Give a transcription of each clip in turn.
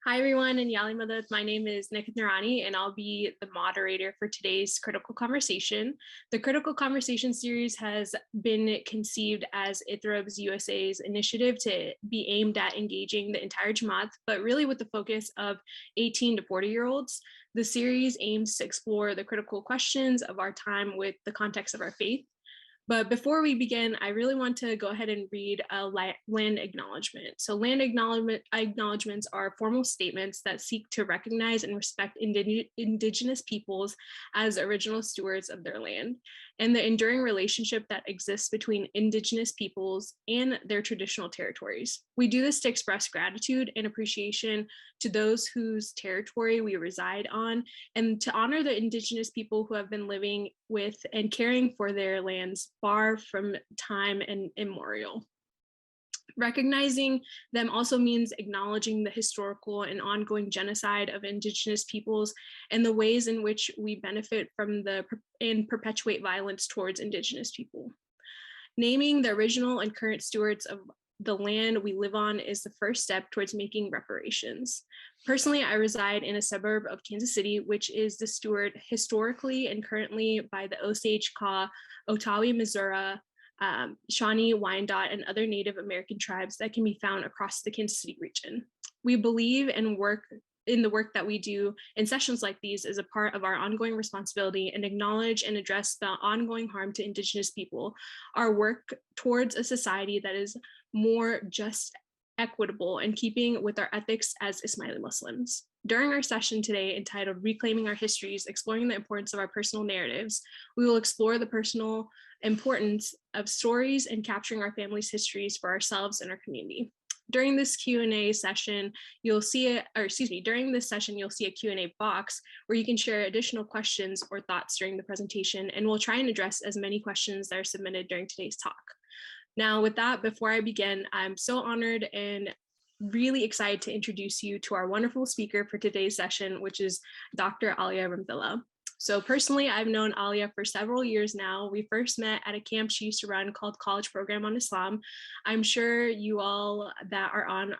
Hi everyone, and Yali Madad. My name is Nikhat Noorani, and I'll be the moderator for today's Critical Conversation. The Critical Conversation series has been conceived as ITREB USA's initiative to be aimed at engaging the entire Jamaat, but really with the focus of 18 to 40-year-olds. The series aims to explore the critical questions of our time with the context of our faith. But before we begin, I really want to go ahead and read a land acknowledgement. So land acknowledgements are formal statements that seek to recognize and respect Indigenous peoples as original stewards of their land and the enduring relationship that exists between Indigenous peoples and their traditional territories. We do this to express gratitude and appreciation to those whose territory we reside on, and to honor the Indigenous people who have been living with and caring for their lands far from time and immemorial. Recognizing them also means acknowledging the historical and ongoing genocide of Indigenous peoples and the ways in which we benefit from and perpetuate violence towards Indigenous people. Naming the original and current stewards of the land we live on is the first step towards making reparations. Personally, I reside in a suburb of Kansas City, which is the steward historically and currently by the Osage, Ka, Otawi, Missouri, Shawnee, Wyandot, and other Native American tribes that can be found across the Kansas City region. We believe and work in the work that we do in sessions like these as a part of our ongoing responsibility and acknowledge and address the ongoing harm to Indigenous people, our work towards a society that is more just, equitable, and keeping with our ethics as Ismaili Muslims. During our session today entitled Reclaiming Our Histories, Exploring the Importance of Our Personal Narratives, we will explore the personal importance of stories and capturing our family's histories for ourselves and our community. During this Q&A session, during this session, you'll see a Q&A box where you can share additional questions or thoughts during the presentation, and we'll try and address as many questions that are submitted during today's talk. Now, with that, before I begin, I'm so honored and really excited to introduce you to our wonderful speaker for today's session, which is Dr. Aliaa Remtilla. So personally, I've known Aliaa for several years now. We first met at a camp she used to run called College Program on Islam. I'm sure you all that are on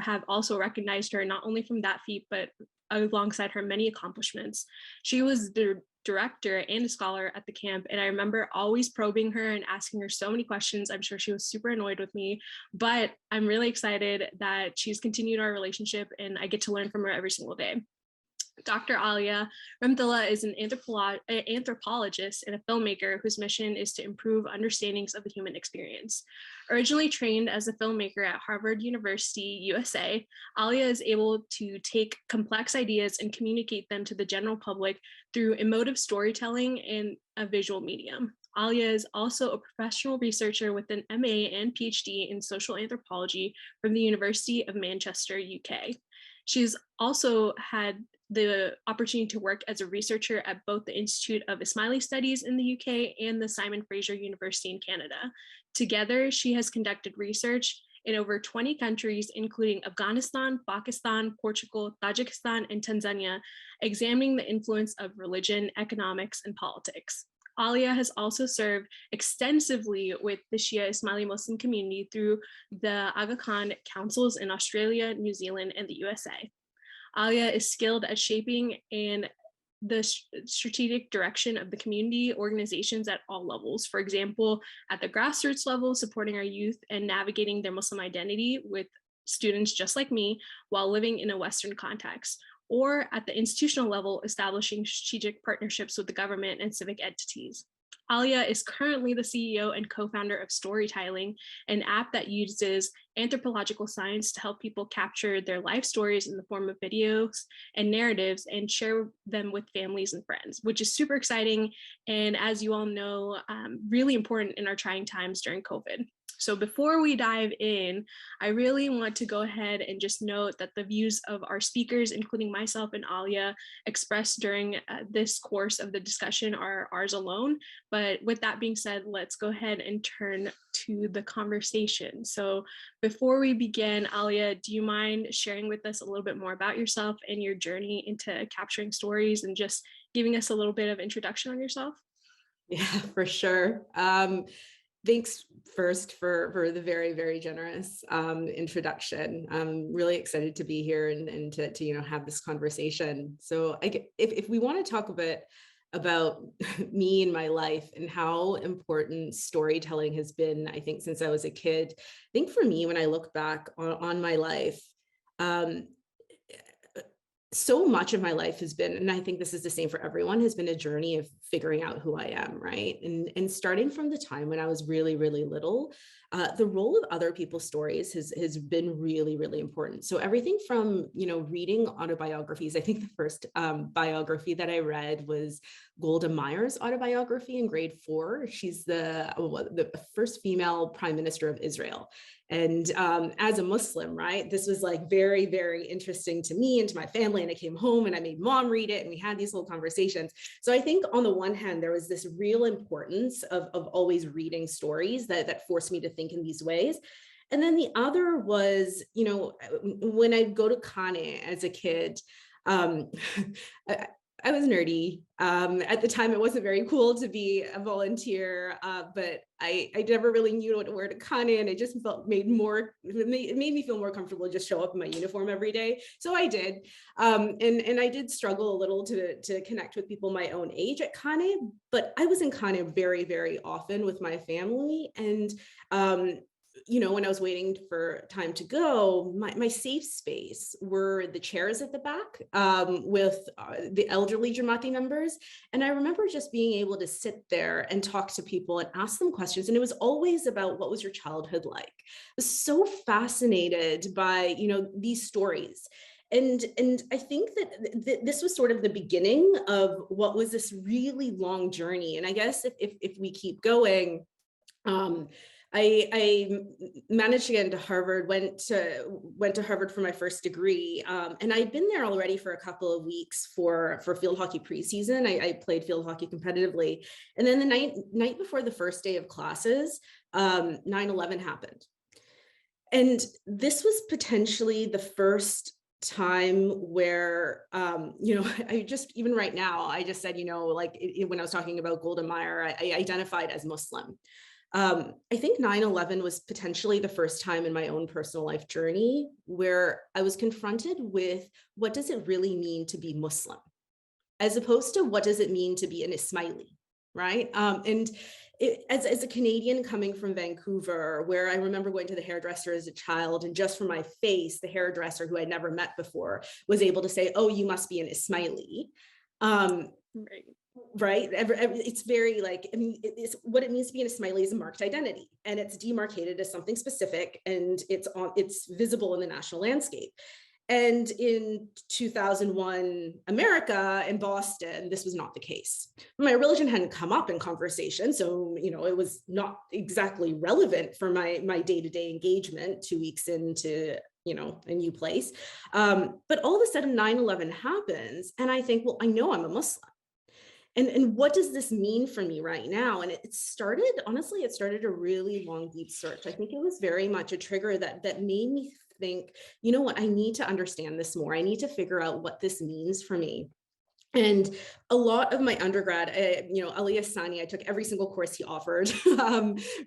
have also recognized her, not only from that feat, but alongside her many accomplishments. She was the director and a scholar at the camp, and I remember always probing her and asking her so many questions. I'm sure she was super annoyed with me, but I'm really excited that she's continued our relationship and I get to learn from her every single day. Dr. Aliaa Remtilla is an anthropologist and a filmmaker whose mission is to improve understandings of the human experience. Originally trained as a filmmaker at Harvard University, USA, Aliaa is able to take complex ideas and communicate them to the general public through emotive storytelling in a visual medium. Aliaa is also a professional researcher with an MA and Ph.D. in social anthropology from the University of Manchester, UK. She's also had the opportunity to work as a researcher at both the Institute of Ismaili Studies in the UK and the Simon Fraser University in Canada. Together, she has conducted research in over 20 countries, including Afghanistan, Pakistan, Portugal, Tajikistan, and Tanzania, examining the influence of religion, economics, and politics. Aliaa has also served extensively with the Shia Ismaili Muslim community through the Aga Khan councils in Australia, New Zealand, and the USA. Aliaa is skilled at shaping and the strategic direction of the community organizations at all levels. For example, at the grassroots level, supporting our youth and navigating their Muslim identity with students just like me while living in a Western context, or at the institutional level, establishing strategic partnerships with the government and civic entities. Aliaa is currently the CEO and co-founder of Storytelling, an app that uses anthropological science to help people capture their life stories in the form of videos and narratives and share them with families and friends, which is super exciting. And as you all know, really important in our trying times during COVID. So before we dive in, I really want to go ahead and just note that the views of our speakers, including myself and Aliaa, expressed during this course of the discussion are ours alone. But with that being said, let's go ahead and turn to the conversation. So before we begin, Aliaa, do you mind sharing with us a little bit more about yourself and your journey into capturing stories and just giving us a little bit of introduction on yourself? Yeah, for sure. Thanks first for the very, very generous introduction. I'm really excited to be here and to have this conversation. So if we want to talk a bit about me and my life and how important storytelling has been, I think since I was a kid, I think for me, when I look back on my life, um, so much of my life has been, and I think this is the same for everyone, has been a journey of figuring out who I am, right? And starting from the time when I was really, really little, the role of other people's stories has been really, really important. So everything from, reading autobiographies. I think the first biography that I read was Golda Meir's autobiography in grade 4. She's the first female prime minister of Israel. And as a Muslim, right, this was like very, very interesting to me and to my family. And I came home and I made mom read it and we had these whole conversations. So I think on the one hand, there was this real importance of always reading stories that forced me to think in these ways. And then the other was, when I'd go to Kane as a kid, um, I was nerdy. At the time, it wasn't very cool to be a volunteer, but I never really knew what to wear to Kane, and it just made me feel more comfortable to just show up in my uniform every day. So I did, and I did struggle a little to connect with people my own age at Kane, but I was in Kane very, very often with my family, and when I was waiting for time to go, my safe space were the chairs at the back with the elderly Jamati members. And I remember just being able to sit there and talk to people and ask them questions. And it was always about, what was your childhood like? I was so fascinated by, these stories. And I think that this was sort of the beginning of what was this really long journey. And I guess if we keep going, I managed to get into Harvard, went to Harvard for my first degree. And I'd been there already for a couple of weeks for field hockey preseason. I played field hockey competitively. And then the night before the first day of classes, 9/11 happened. And this was potentially the first time where, I just, even right now, I just said, when I was talking about Golda Meir, I identified as Muslim. I think 9/11 was potentially the first time in my own personal life journey where I was confronted with, what does it really mean to be Muslim, as opposed to what does it mean to be an Ismaili, right? As a Canadian coming from Vancouver, where I remember going to the hairdresser as a child, and just from my face, the hairdresser, who I'd never met before, was able to say, "Oh, you must be an Ismaili." Right. It's very it's what it means to be an Ismaili is a marked identity, and it's demarcated as something specific, and it's visible in the national landscape. And in 2001 America, in Boston, this was not the case. My religion hadn't come up in conversation, so it was not exactly relevant for my day-to-day engagement 2 weeks into a new place. But all of a sudden 9/11 happens, and I think, well, I know I'm a Muslim. And what does this mean for me right now? And it started a really long, deep search. I think it was very much a trigger that made me think, you know what, I need to understand this more. I need to figure out what this means for me. And a lot of my undergrad, Aliaa, I took every single course he offered,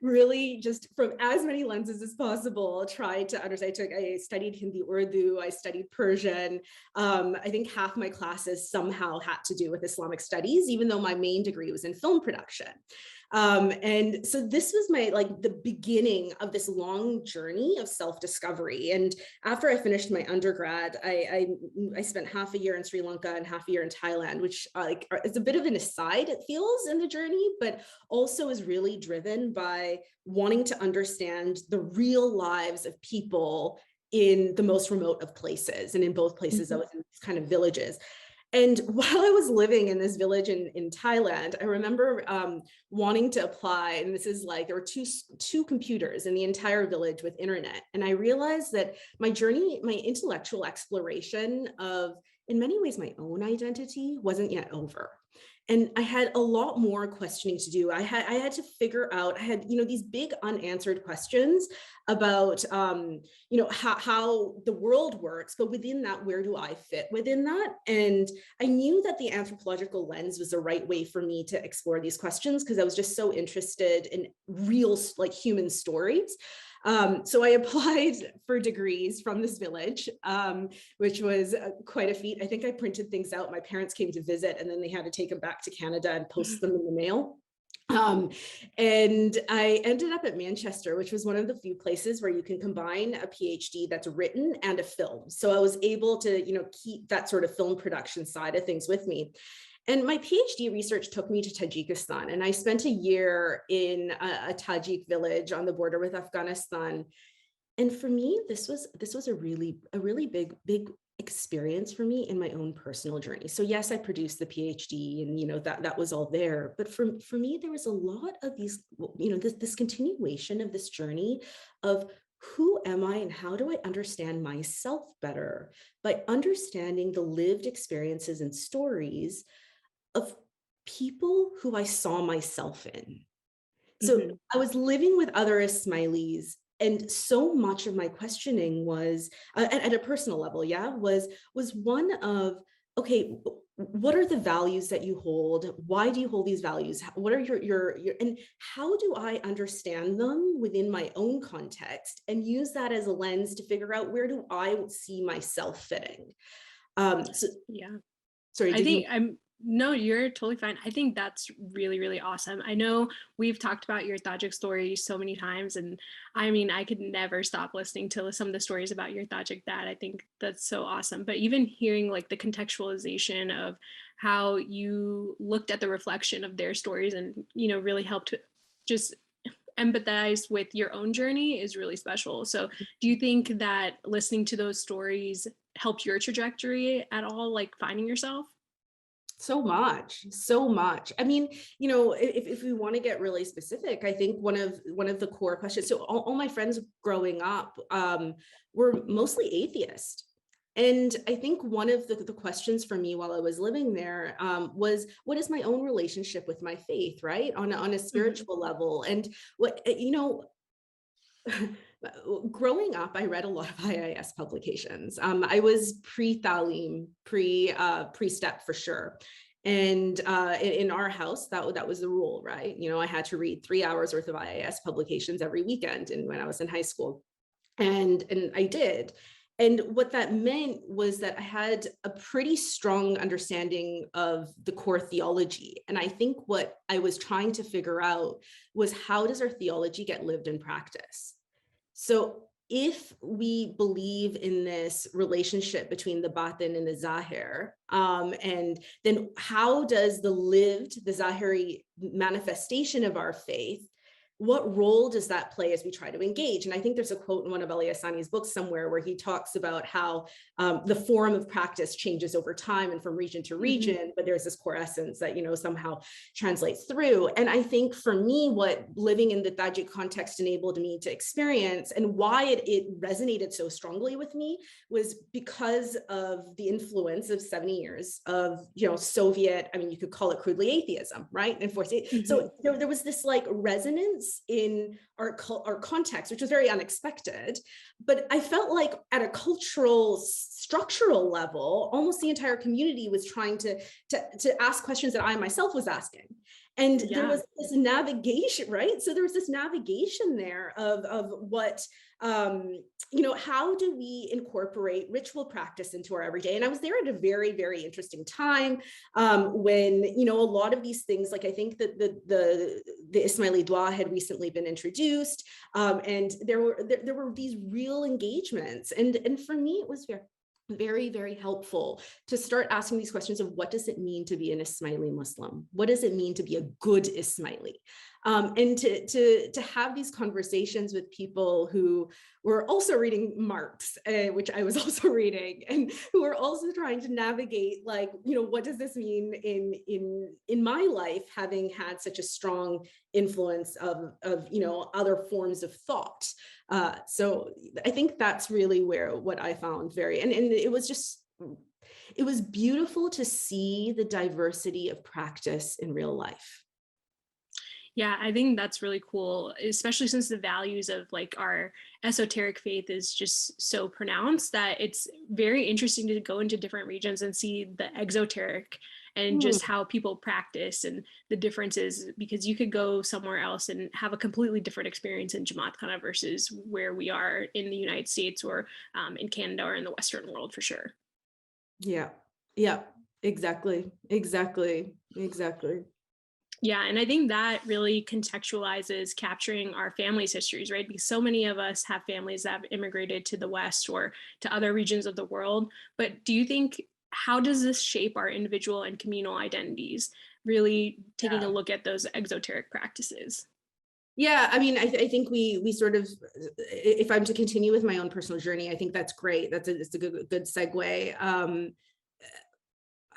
really just from as many lenses as possible, tried to understand. I studied Hindi Urdu, I studied Persian. I think half my classes somehow had to do with Islamic studies, even though my main degree was in film production. And so this was the beginning of this long journey of self-discovery. And after I finished my undergrad, I spent half a year in Sri Lanka and half a year in Thailand, which is a bit of an aside, it feels, in the journey, but also is really driven by wanting to understand the real lives of people in the most remote of places. And in both places, I was in these kind of villages. And while I was living in this village in Thailand, I remember wanting to apply, and this is there were two computers in the entire village with internet. And I realized that my journey, my intellectual exploration of, in many ways, my own identity wasn't yet over. And I had a lot more questioning to do. I had to figure out, I had, these big unanswered questions about, how the world works, but within that, where do I fit within that? And I knew that the anthropological lens was the right way for me to explore these questions, because I was just so interested in real, like, human stories. So I applied for degrees from this village, which was quite a feat. I think I printed things out. My parents came to visit, and then they had to take them back to Canada and post them in the mail. And I ended up at Manchester, which was one of the few places where you can combine a PhD that's written and a film. So I was able to, keep that sort of film production side of things with me. And my PhD research took me to Tajikistan, and I spent a year in a Tajik village on the border with Afghanistan. And for me, this was a really big experience for me in my own personal journey. So yes, I produced the PhD, and that was all there. But for me, there was a lot of these, this continuation of this journey of who am I and how do I understand myself better by understanding the lived experiences and stories of people who I saw myself in. So Mhm. I was living with other Ismailis, and so much of my questioning was, at a personal level, was one of, okay, what are the values that you hold? Why do you hold these values? What are your and how do I understand them within my own context and use that as a lens to figure out where do I see myself fitting? So Yeah. sorry, I did you? think I'm no, you're totally fine. I think that's really, really awesome. I know we've talked about your Tajik story so many times, and I mean, I could never stop listening to some of the stories about your Tajik dad. I think that's so awesome. But even hearing like the contextualization of how you looked at the reflection of their stories and, really helped just empathize with your own journey is really special. So, do you think that listening to those stories helped your trajectory at all, like finding yourself? So much. I mean, if we want to get really specific, I think one of the core questions. So all my friends growing up were mostly atheist. And I think one of the questions for me while I was living there was, what is my own relationship with my faith, right? On a Mhm. spiritual level. And growing up, I read a lot of IIS publications. I was pre-Thalim, pre-step for sure. And in our house, that was the rule, right? I had to read 3 hours worth of IIS publications every weekend, and when I was in high school, and I did. And what that meant was that I had a pretty strong understanding of the core theology. And I think what I was trying to figure out was, how does our theology get lived in practice? So if we believe in this relationship between the batin and the zahir, and then how does the zahiri manifestation of our faith, what role does that play as we try to engage? And I think there's a quote in one of Aliaa Remtilla's books somewhere where he talks about how the form of practice changes over time and from region to Mhm. region, but there's this core essence that, somehow translates through. And I think for me, what living in the Tajik context enabled me to experience, and why it resonated so strongly with me, was because of the influence of 70 years of, Soviet, I mean, you could call it crudely atheism, right? And so Mhm. there was this like resonance in our context, which was very unexpected. But I felt like at a cultural, structural level, almost the entire community was trying to ask questions that I myself was asking. And there Yeah. was this navigation, right? So there was this navigation there of what, how do we incorporate ritual practice into our everyday? And I was there at a very, very interesting time, when, a lot of these things, like I think that the Ismaili Dua had recently been introduced, and there were these real engagements. And for me, it was very, very helpful to start asking these questions of, what does it mean to be an Ismaili Muslim? What does it mean to be a good Ismaili? And to have these conversations with people who were also reading Marx, which I was also reading, and who are also trying to navigate, like, what does this mean in my life, having had such a strong influence of other forms of thought. So I think that's really where what I found and it was just it was beautiful to see the diversity of practice in real life. Yeah, I think that's really cool, especially since the values of like our esoteric faith is just so pronounced that it's very interesting to go into different regions and see the exoteric and Hmm. just how people practice and the differences, because you could go somewhere else and have a completely different experience in Jamaat Khana versus where we are in the United States or in Canada or in the Western world for sure. Yeah, yeah, exactly, exactly, exactly. Yeah, and I think that really contextualizes capturing our families' histories, right? Because so many of us have families that have immigrated to the West or to other regions of the world. But do you think, how does this shape our individual and communal identities? Really taking a Yeah. look at those exoteric practices. Yeah, I mean, I think we sort of, if I'm to continue with my own personal journey, I think that's great. It's a good segue.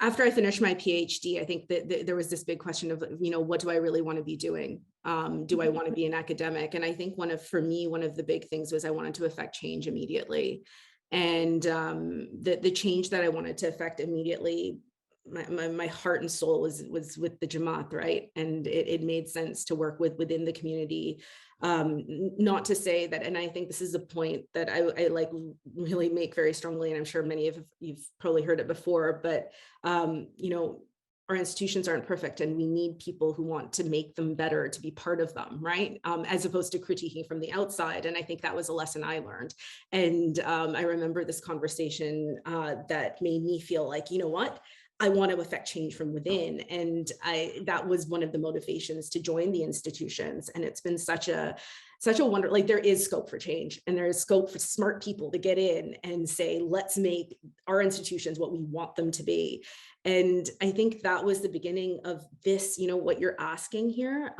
After I finished my PhD, I think that there was this big question of, what do I really want to be doing? Do I want to be an academic? And I think for me, one of the big things was I wanted to affect change immediately. And the change that I wanted to affect immediately, my heart and soul was with the Jamaat, right? And it made sense to work within the community. Not to say that, and I think this is a point that I like really make very strongly, and I'm sure many of you've probably heard it before, but our institutions aren't perfect, and we need people who want to make them better to be part of them, right? As opposed to critiquing from the outside. And I think that was a lesson I learned. And I remember this conversation that made me feel like, you know what? I want to affect change from within. And that was one of the motivations to join the institutions. And it's been such a wonder, like there is scope for change, and there is scope for smart people to get in and say, let's make our institutions what we want them to be. And I think that was the beginning of this, what you're asking here.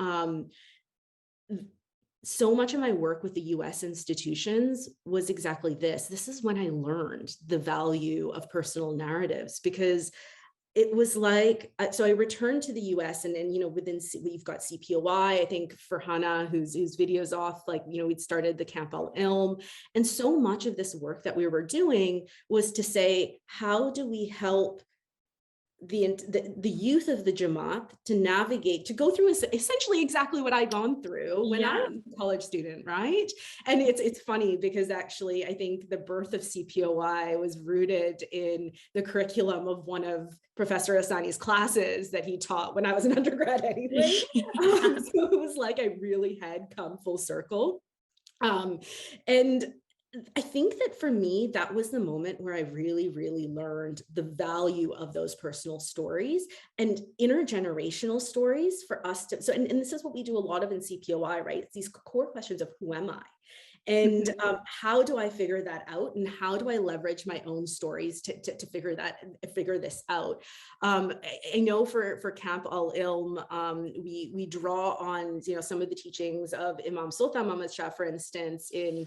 So much of my work with the US institutions was exactly this. This is when I learned the value of personal narratives, because it was like, so I returned to the US, and then, we've got CPOI, I think for Hannah, whose videos off, like, we'd started the Camp Al Ilm. And so much of this work that we were doing was to say, how do we help the youth of the Jamaat to navigate, to go through essentially exactly what I'd gone through when I Yeah. was a college student, right? And it's funny because actually I think the birth of CPOI was rooted in the curriculum of one of Professor Asani's classes that he taught when I was an undergrad anyway. Yeah. So it was like I really had come full circle. And I think that for me, that was the moment where I really, really learned the value of those personal stories and intergenerational stories for us to. So, and this is what we do a lot of in CPOI, right? It's these core questions of who am I? And how do I figure that out? And how do I leverage my own stories to figure this out? I know for Camp Al Ilm, we draw on some of the teachings of Imam Sultan Muhammad Shah, for instance, in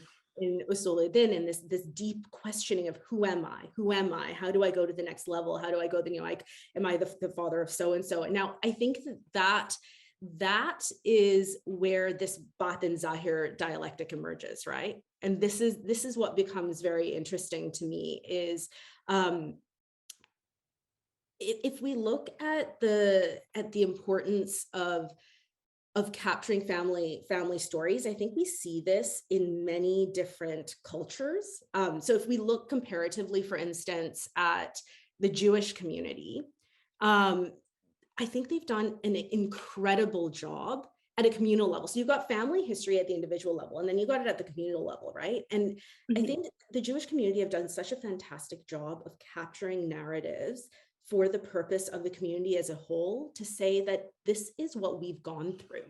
Usul Din, and this deep questioning of who am I? Who am I? How do I go to the next level? How do I go? Like, am I the father of so and so? And now I think that is where this Batin Zahir dialectic emerges, right? And this is what becomes very interesting to me is if we look at the importance of capturing family stories, I think we see this in many different cultures. So if we look comparatively, for instance, at the Jewish community, I think they've done an incredible job at a communal level. So you've got family history at the individual level, and then you got it at the communal level, right? And I think the Jewish community have done such a fantastic job of capturing narratives for the purpose of the community as a whole, to say that this is what we've gone through.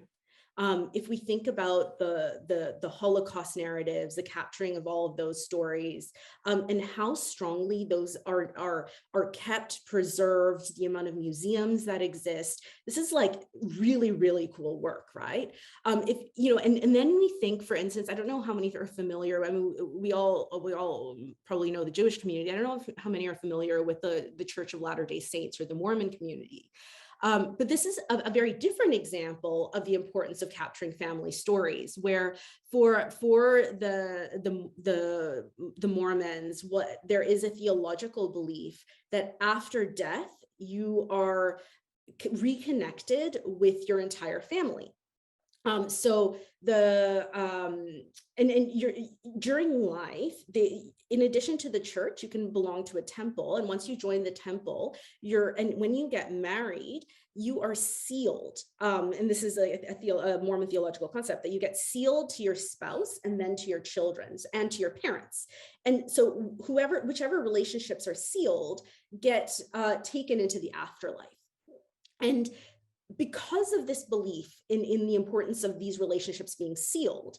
If we think about the Holocaust narratives, the capturing of all of those stories, and how strongly those are kept, preserved, the amount of museums that exist, this is like really, really cool work, right? If and then we think, for instance, I don't know how many are familiar. I mean, we all probably know the Jewish community. I don't know how many are familiar with the Church of Latter-day Saints or the Mormon community. But this is a very different example of the importance of capturing family stories, where for the Mormons, what there is a theological belief that after death you are reconnected with your entire family. So the and you're during life, in addition to the church, you can belong to a temple, and once you join the temple, and when you get married, you are sealed. And this is a Mormon theological concept, that you get sealed to your spouse and then to your children's and to your parents. And so whichever relationships are sealed get taken into the afterlife. And because of this belief in the importance of these relationships being sealed,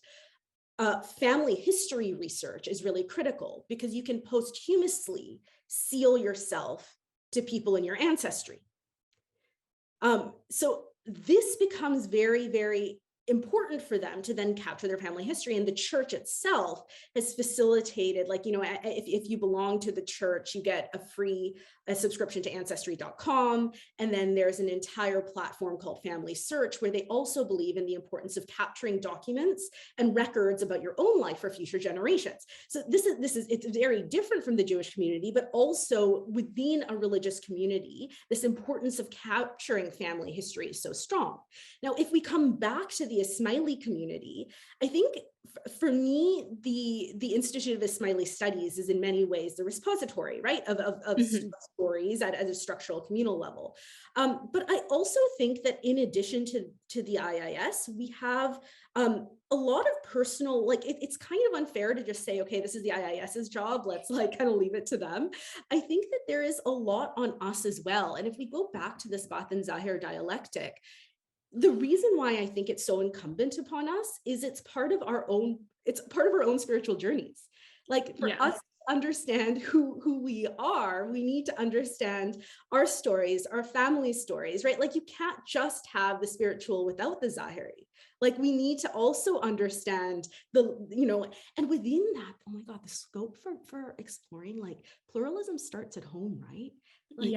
family history research is really critical, because you can posthumously seal yourself to people in your ancestry. So this becomes very, very important for them to then capture their family history. And the church itself has facilitated, like, if you belong to the church, you get a subscription to ancestry.com. And then there's an entire platform called Family Search, where they also believe in the importance of capturing documents and records about your own life for future generations. So it's very different from the Jewish community, but also within a religious community, this importance of capturing family history is so strong. Now, if we come back to the Ismaili community, I think for me, the Institute of Ismaili Studies is in many ways the repository, right, of stories at a structural communal level. But I also think that in addition to the IIS, we have a lot of personal, like, it's kind of unfair to just say, okay, this is the IIS's job, let's like kind of leave it to them. I think that there is a lot on us as well. And if we go back to this Bath and Zahir dialectic, the reason why I think it's so incumbent upon us is it's part of our own spiritual journeys. Like, for us to understand who we are, we need to understand our stories, our family stories, right? Like, you can't just have the spiritual without the Zahiri. Like, we need to also understand and within that, oh my God, the scope for exploring, like, pluralism starts at home, right? Like,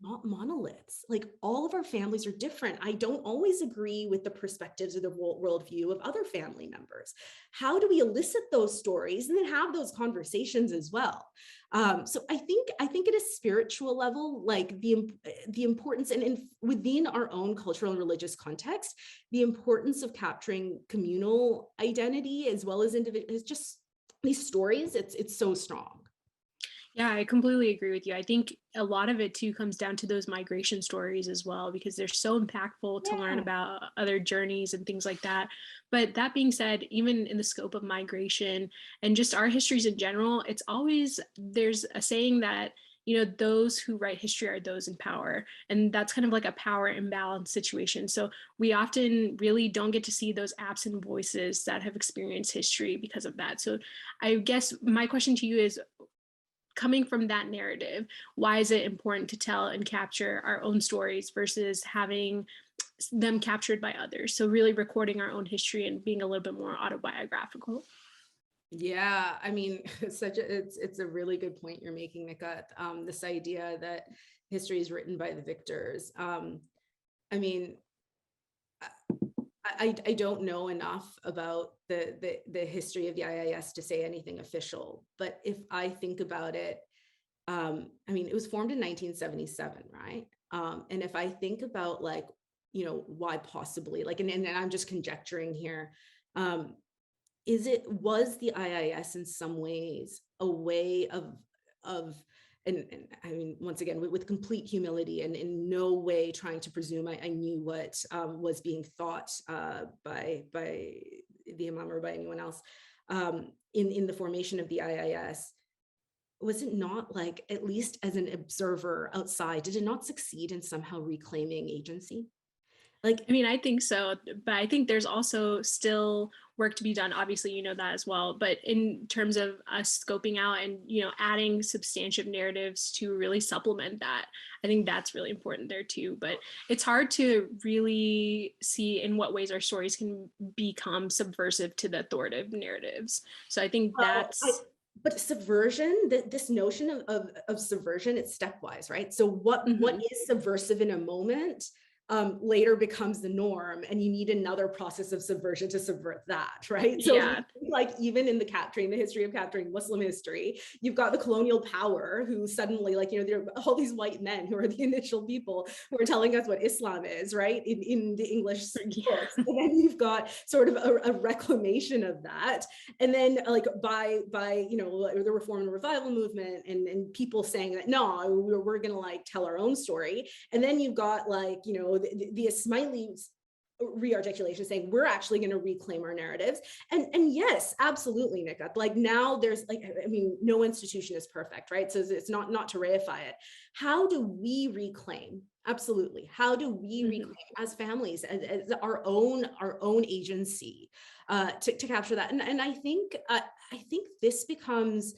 not monoliths. Like, all of our families are different. I don't always agree with the perspectives or the worldview of other family members. How do we elicit those stories and then have those conversations as well? So I think at a spiritual level, like the importance, and within our own cultural and religious context, the importance of capturing communal identity as well as individual, is just these stories. It's so strong. Yeah, I completely agree with you. I think a lot of it too comes down to those migration stories as well, because they're so impactful to learn about other journeys and things like that. But that being said, even in the scope of migration and just our histories in general, there's a saying that, those who write history are those in power. And that's kind of like a power imbalance situation. So we often really don't get to see those absent voices that have experienced history because of that. So I guess my question to you is, coming from that narrative, why is it important to tell and capture our own stories versus having them captured by others? So really recording our own history and being a little bit more autobiographical. Yeah, I mean, it's a really good point you're making, Nikhat. This idea that history is written by the victors. I mean, I don't know enough about the history of the IIS to say anything official, but if I think about it, I mean, it was formed in 1977, right? And if I think about, like, why possibly, like, and I'm just conjecturing here, was the IIS in some ways a way of and I mean, once again, with complete humility and in no way trying to presume I knew what was being thought by the Imam or by anyone else in the formation of the IIS. Was it not, like, at least as an observer outside, did it not succeed in somehow reclaiming agency? Like, I mean, I think so, but I think there's also still work to be done. Obviously, you know that as well. But in terms of us scoping out and, adding substantive narratives to really supplement that, I think that's really important there too. But it's hard to really see in what ways our stories can become subversive to the authoritative narratives. So I think that's but subversion, this notion of subversion, it's stepwise, right? So what Mhm. is subversive in a moment later becomes the norm, and you need another process of subversion to subvert that, right? So if we Yeah. think, like, even in the history of capturing Muslim history, you've got the colonial power who suddenly, like, there are all these white men who are the initial people who are telling us what Islam is, right? In the English books. Yeah. And then you've got sort of a reclamation of that, and then, like, by the reform and revival movement, and people saying that, no, we're gonna, like, tell our own story. And then you've got, like, the Ismailis re-articulation saying we're actually going to reclaim our narratives. And yes, absolutely, Nikhat, like, now there's, like, I mean, no institution is perfect, right? So it's not to reify it. How do we reclaim? Absolutely, how do we Mhm. reclaim as families, as our own agency, to capture that? And I think this becomes,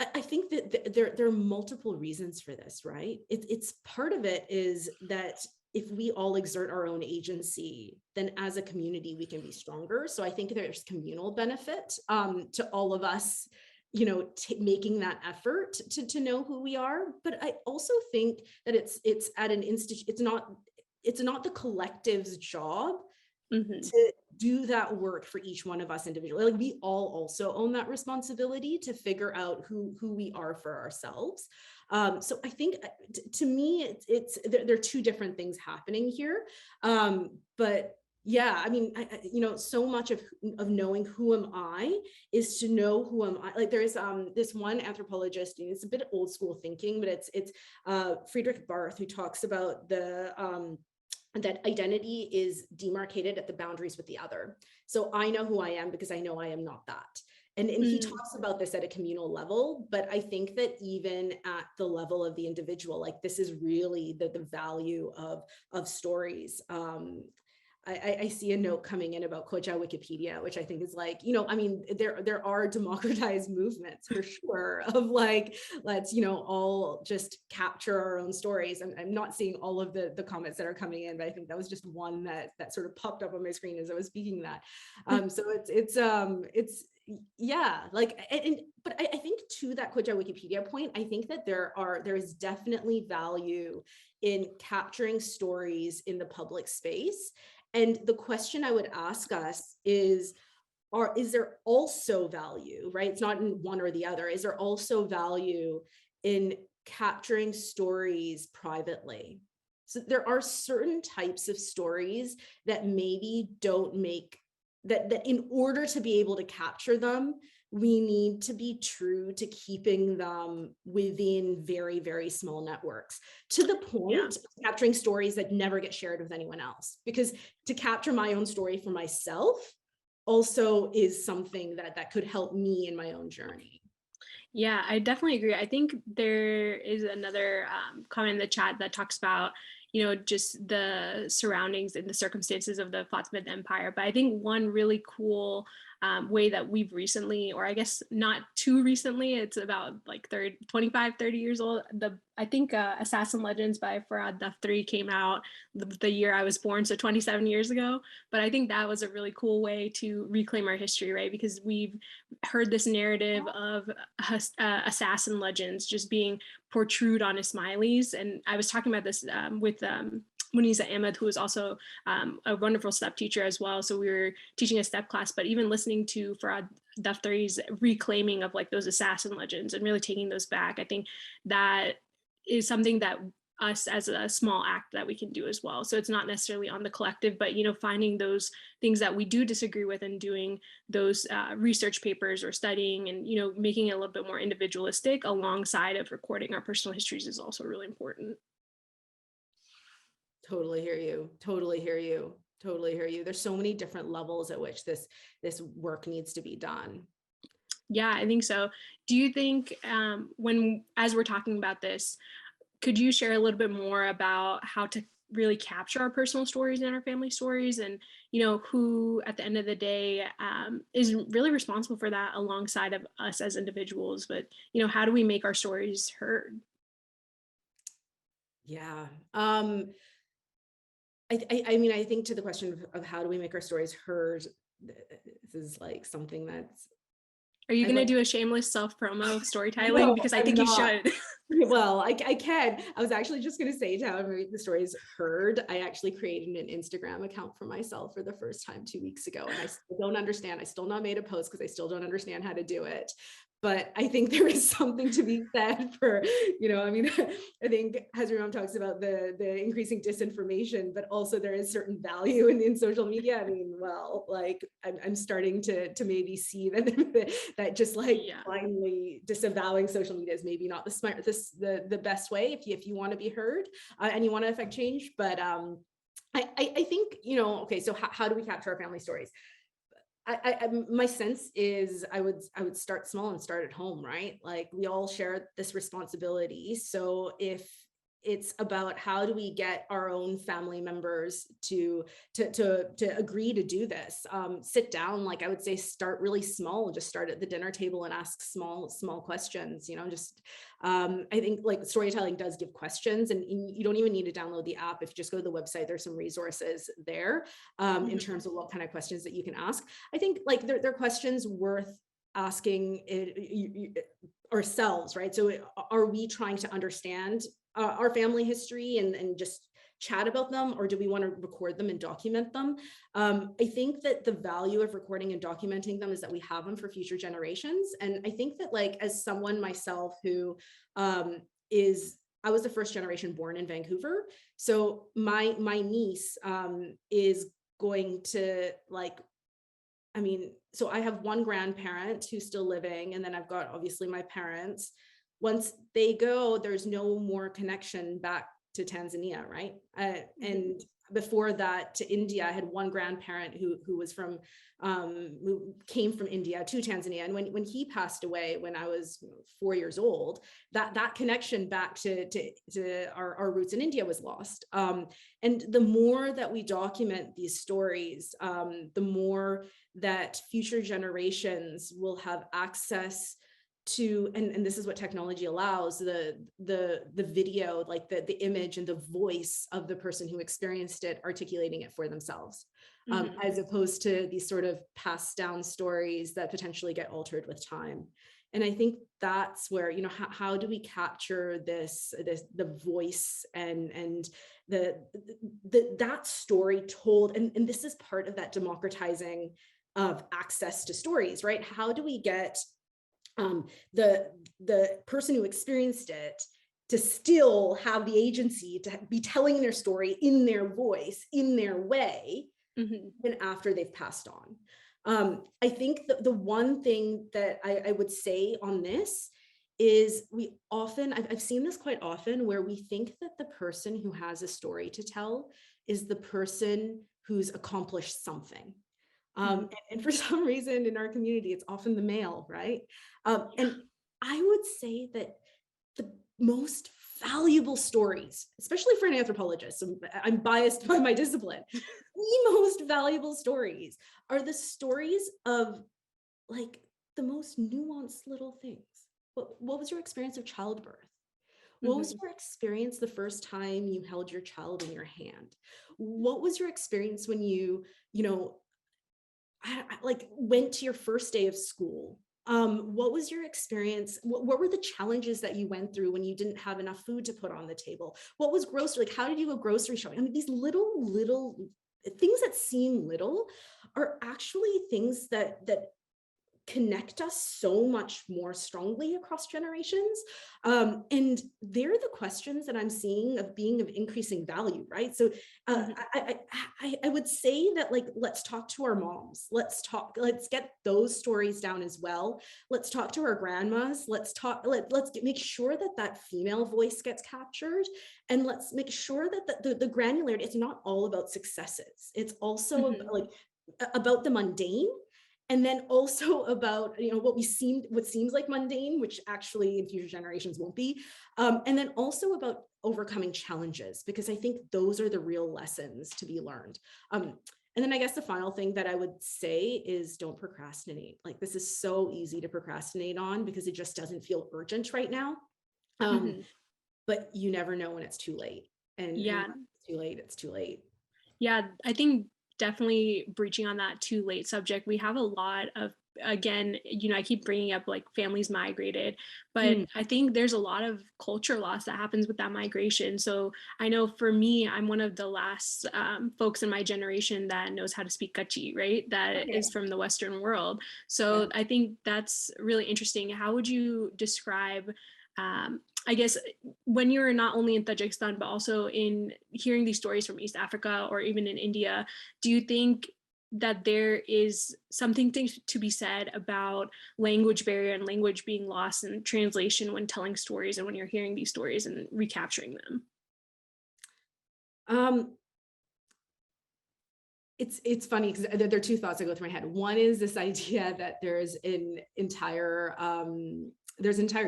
I think that there are multiple reasons for this, right? It's part of it is that if we all exert our own agency, then as a community we can be stronger. So I think there's communal benefit to all of us, making that effort to know who we are. But I also think that it's at an institute. It's not the collective's job Mhm. to do that work for each one of us individually. Like, we all also own that responsibility to figure out who we are for ourselves. So I think, to me, it's there are two different things happening here. But yeah, I mean, so much of knowing who am I is to know who am I. Like, there's this one anthropologist, and it's a bit old school thinking, but it's Friedrich Barth, who talks about that identity is demarcated at the boundaries with the other. So I know who I am because I know I am not that. And he Mm. talks about this at a communal level, but I think that even at the level of the individual, like, this is really the value of stories. I see a note coming in about Koja Wikipedia, which I think is, like, I mean, there are democratized movements for sure of, like, let's, all just capture our own stories. I'm not seeing all of the comments that are coming in, but I think that was just one that sort of popped up on my screen as I was speaking that. So it's yeah, like, but I think, to that Koja Wikipedia point, I think that there is definitely value in capturing stories in the public space. And the question I would ask us is there also value, right? It's not in one or the other. Is there also value in capturing stories privately? So there are certain types of stories that maybe don't make that in order to be able to capture them, we need to be true to keeping them within very, very small networks, to the Yeah. point of capturing stories that never get shared with anyone else. Because to capture my own story for myself also is something that could help me in my own journey. Yeah, I definitely agree. I think there is another comment in the chat that talks about, just the surroundings and the circumstances of the Fatimid Empire. But I think one really cool way that we've recently, or I guess not too recently, it's about like 25, 30 years old. I think Assassin Legends by Farhad Daftari came out the year I was born, so 27 years ago. But I think that was a really cool way to reclaim our history, right? Because we've heard this narrative of assassin legends just being portrayed on Ismailis. And I was talking about this with Muniza Ahmed, who is also a wonderful step teacher as well. So we were teaching a step class, but even listening to Farhad Daftari's reclaiming of like those assassin legends and really taking those back, I think that is something that us as a small act that we can do as well. So it's not necessarily on the collective, but finding those things that we do disagree with and doing those research papers or studying and making it a little bit more individualistic alongside of recording our personal histories is also really important. Totally hear you. Totally hear you. Totally hear you. There's so many different levels at which this work needs to be done. Yeah, I think so. Do you think when as we're talking about this, could you share a little bit more about how to really capture our personal stories and our family stories, and who at the end of the day is really responsible for that alongside of us as individuals, but how do we make our stories heard? Yeah. I mean, I think, to the question of how do we make our stories heard, this is, like, something that's Are you I going to like, do a shameless self-promo of storytelling? no, Because I I'm think you not. should. Well, I can. I was actually just going to say to how the stories heard. I actually created an Instagram account for myself for the first time 2 weeks ago, and I still don't understand. I still not made a post because I still don't understand how to do it. But I think there is something to be said for, I mean, I think Hazri talks about the increasing disinformation, but also there is certain value in social media. I mean, well, like I'm starting to maybe see that that just like Yeah. blindly disavowing social media is maybe not the best way if you want to be heard and you want to affect change. But I think, okay, so how do we capture our family stories? My sense is I would start small and start at home, right? Like we all share this responsibility. So if it's about how do we get our own family members to agree to do this, sit down, like I would say start really small, just start at the dinner table and ask small questions, just I think like storytelling does give questions, and you don't even need to download the app. If you just go to the website, there's some resources there in terms of what kind of questions that you can ask. I think like they're questions worth asking ourselves, right? So are we trying to understand our family history and just chat about them, or do we want to record them and document them? I think that the value of recording and documenting them is that we have them for future generations. And I think that like as someone myself who I was the first generation born in Vancouver. So my niece is going to like, I mean, so I have one grandparent who's still living, and then I've got obviously my parents. Once they go, there's no more connection back to Tanzania, right? And before that to India, I had one grandparent who was from who came from India to Tanzania, and when he passed away when I was 4 years old, that connection back to our roots in India was lost. And the more that we document these stories, the more that future generations will have access to, and this is what technology allows, the video, like the image and the voice of the person who experienced it, articulating it for themselves, as opposed to these sort of passed down stories that potentially get altered with time. And I think that's where, how do we capture the voice and that story told, and this is part of that democratizing of access to stories, right? How do we get the person who experienced it to still have the agency to be telling their story in their voice, in their way, even after they've passed on? I think the one thing that I would say on this is I've seen this quite often, where we think that the person who has a story to tell is the person who's accomplished something. And for some reason in our community, it's often the male, right? And I would say that the most valuable stories, especially for an anthropologist, I'm biased by my discipline, the most valuable stories are the stories of like the most nuanced little things. What was your experience of childbirth? What was your experience the first time you held your child in your hand? What was your experience when you like went to your first day of school? What was your experience? What were the challenges that you went through when you didn't have enough food to put on the table? What was grocery? Like, how did you go grocery shopping? I mean, these little things that seem little are actually things that connect us so much more strongly across generations. And they're the questions that I'm seeing of being of increasing value, right? So I would say that, like, let's talk to our moms. Let's get those stories down as well. Let's talk to our grandmas. Let's make sure that female voice gets captured. And let's make sure that the granularity, it's not all about successes. It's also about the mundane. And then also about what seems like mundane, which actually in future generations won't be, and then also about overcoming challenges, because I think those are the real lessons to be learned. And then I guess the final thing that I would say is don't procrastinate. Like, this is so easy to procrastinate on because it just doesn't feel urgent right now. But you never know when it's too late. And it's too late, it's too late. Yeah, I think definitely breaching on that too late subject, we have a lot of again, I keep bringing up like families migrated, but Mm, I think there's a lot of culture loss that happens with that migration. So I know for me, I'm one of the last folks in my generation that knows how to speak Kutchi, right? That is okay. from the Western world. Yeah. So I think that's really interesting. How would you describe, I guess, when you're not only in Tajikistan, but also in hearing these stories from East Africa or even in India, do you think that there is something to be said about language barrier and language being lost in translation when telling stories and when you're hearing these stories and recapturing them? Um, it's funny because there are two thoughts that go through my head. One is this idea that there's an entire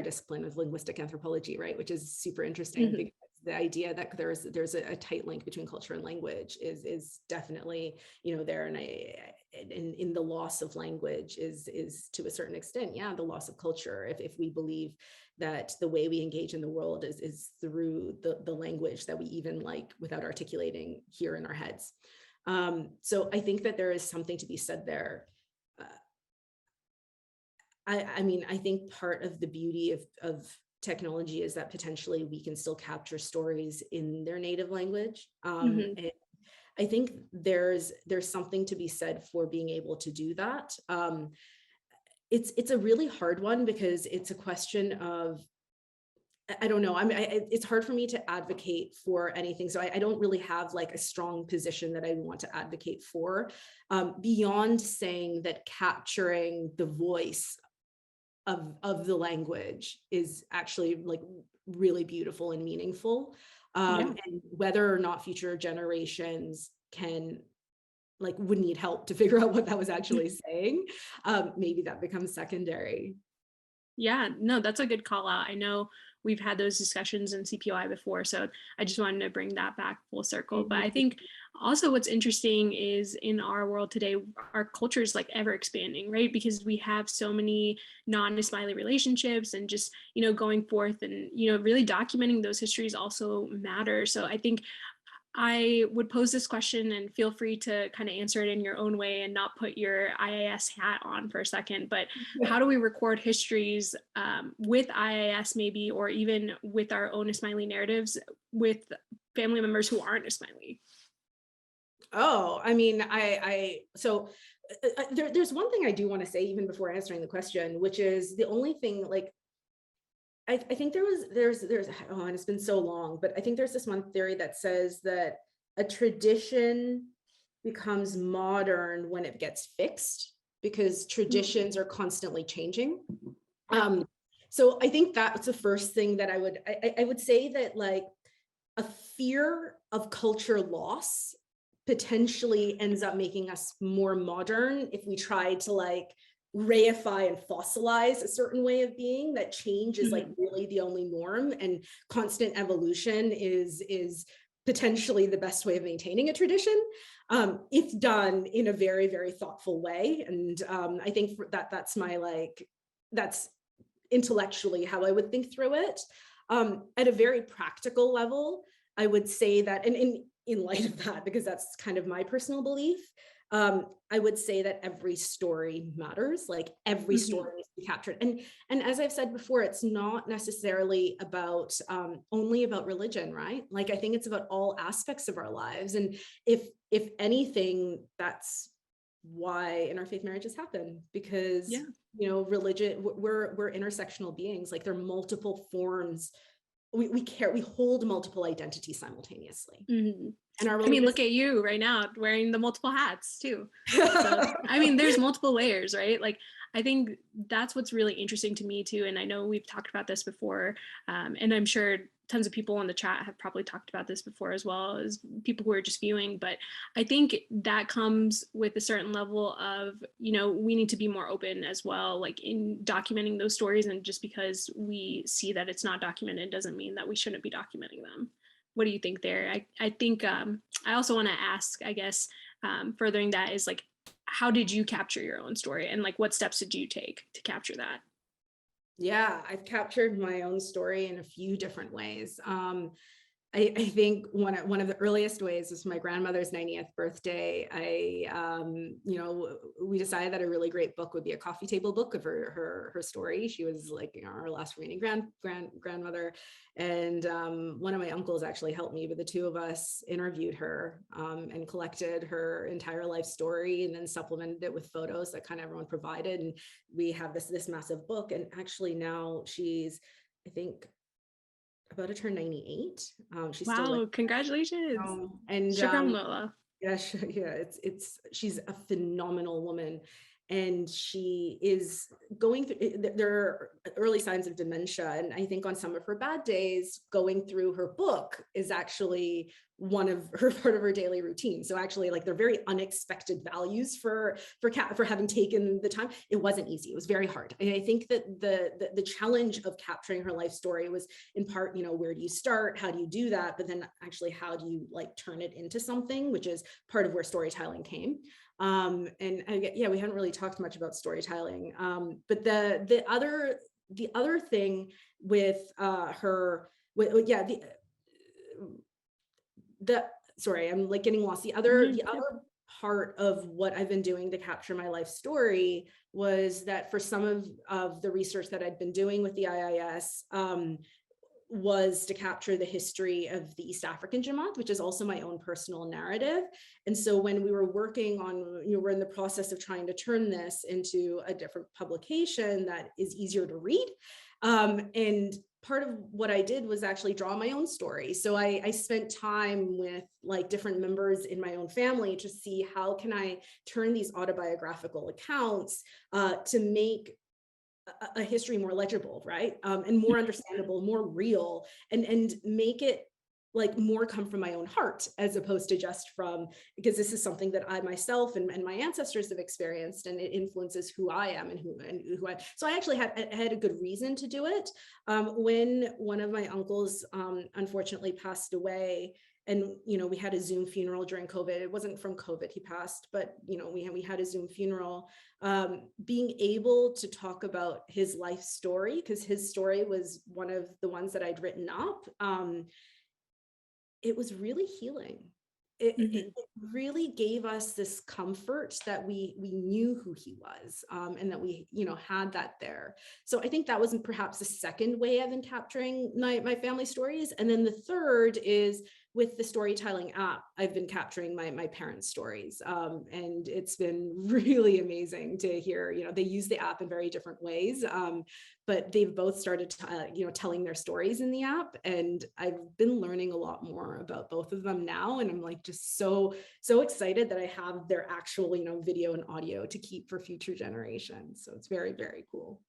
discipline of linguistic anthropology, right, which is super interesting Mm-hmm. because the idea that there's a tight link between culture and language is definitely there, and in the loss of language is to a certain extent, yeah, the loss of culture. If we believe that the way we engage in the world is through the language that we even like without articulating here in our heads. So I think that there is something to be said there. Uh, I mean, I think part of the beauty of technology is that potentially we can still capture stories in their native language. Mm-hmm. And I think there's something to be said for being able to do that. It's a really hard one because it's a question of, I don't know. It's hard for me to advocate for anything. So I don't really have like a strong position that I want to advocate for, beyond saying that capturing the voice of the language is actually like really beautiful and meaningful. Yeah. And whether or not future generations would need help to figure out what that was actually saying, maybe that becomes secondary. Yeah, no, that's a good call out. I know we've had those discussions in CPOI before, so I just wanted to bring that back full circle. But I Mhm. think also what's interesting is in our world today, our culture is like ever expanding, right? Because we have so many non-Ismaili relationships and just, going forth and, really documenting those histories also matter. So I think I would pose this question and feel free to kind of answer it in your own way and not put your IAS hat on for a second. But how do we record histories with IAS maybe, or even with our own Ismaili narratives with family members who aren't Ismaili? Oh, I mean, there's one thing I do want to say even before answering the question, which is the only thing like I think there's oh, and it's been so long, but I think there's this one theory that says that a tradition becomes modern when it gets fixed because Mm, traditions are constantly changing. yeah. Um, so I think that's the first thing that I would say that like a fear of culture loss potentially ends up making us more modern if we try to like reify and fossilize a certain way of being. That change is like Mhm. really the only norm, and constant evolution is potentially the best way of maintaining a tradition, if done in a very, very thoughtful way. And I think that's my like that's intellectually how I would think through it. At a very practical level, I would say that, and in light of that, because that's kind of my personal belief, I would say that every story matters. Like every Mhm. story needs to be captured. And as I've said before, it's not necessarily about only about religion, right? Like I think it's about all aspects of our lives. And if anything, that's why interfaith marriages happen, because Yeah. religion, we're intersectional beings. Like there are multiple forms. We hold multiple identities simultaneously, Mhm. and our I mean, religious. look at you right now wearing the multiple hats too. So, I mean, there's multiple layers, right? Like, I think that's what's really interesting to me too. And I know we've talked about this before, and I'm sure tons of people in the chat have probably talked about this before as well as people who are just viewing. But I think that comes with a certain level of, we need to be more open as well, like in documenting those stories. And just because we see that it's not documented doesn't mean that we shouldn't be documenting them. What do you think there? I think I also want to ask, I guess, furthering that is like, how did you capture your own story and like what steps did you take to capture that? Yeah, I've captured my own story in a few different ways. I think one of the earliest ways was my grandmother's 90th birthday. We decided that a really great book would be a coffee table book of her story. She was like, our last remaining grandmother. And one of my uncles actually helped me, but the two of us interviewed her and collected her entire life story, and then supplemented it with photos that kind of everyone provided. And we have this massive book. And actually now she's, I think, about to turn 98. She's still like, Wow, congratulations. and Shukram Lola. yeah, yeah, she's a phenomenal woman, and she is going through. There are early signs of dementia, and I think on some of her bad days, going through her book is actually one of her part of her daily routine. So actually, like, they're very unexpected values for having taken the time. It wasn't easy. It was very hard. And I think that the challenge of capturing her life story was in part, where do you start? How do you do that? But then actually, how do you like turn it into something, which is part of where storytelling came. And yeah, we haven't really talked much about storytelling. But the other thing with her, yeah, sorry, I'm like getting lost. The other part of what I've been doing to capture my life story was that for some of the research that I'd been doing with the IIS, was to capture the history of the East African Jamaat, which is also my own personal narrative. And so when we were working on, we're in the process of trying to turn this into a different publication that is easier to read. And part of what I did was actually draw my own story. So I spent time with like different members in my own family to see how can I turn these autobiographical accounts to make a history more legible, right? And more understandable, more real, and make it like more come from my own heart, as opposed to just from, because this is something that I myself and my ancestors have experienced, and it influences who I am and who I. So I actually had a good reason to do it. When one of my uncles unfortunately passed away, and we had a Zoom funeral during COVID. It wasn't from COVID he passed, but we had a Zoom funeral. Being able to talk about his life story, because his story was one of the ones that I'd written up. It was really healing. It really gave us this comfort that we knew who he was, and that we had that there. So I think that was perhaps the second way I've been capturing my family stories. And then the third is with the storytelling app, I've been capturing my parents' stories, and it's been really amazing to hear. They use the app in very different ways, but they've both started telling their stories in the app, and I've been learning a lot more about both of them now, and I'm like just so excited that I have their actual video and audio to keep for future generations. So it's very, very cool.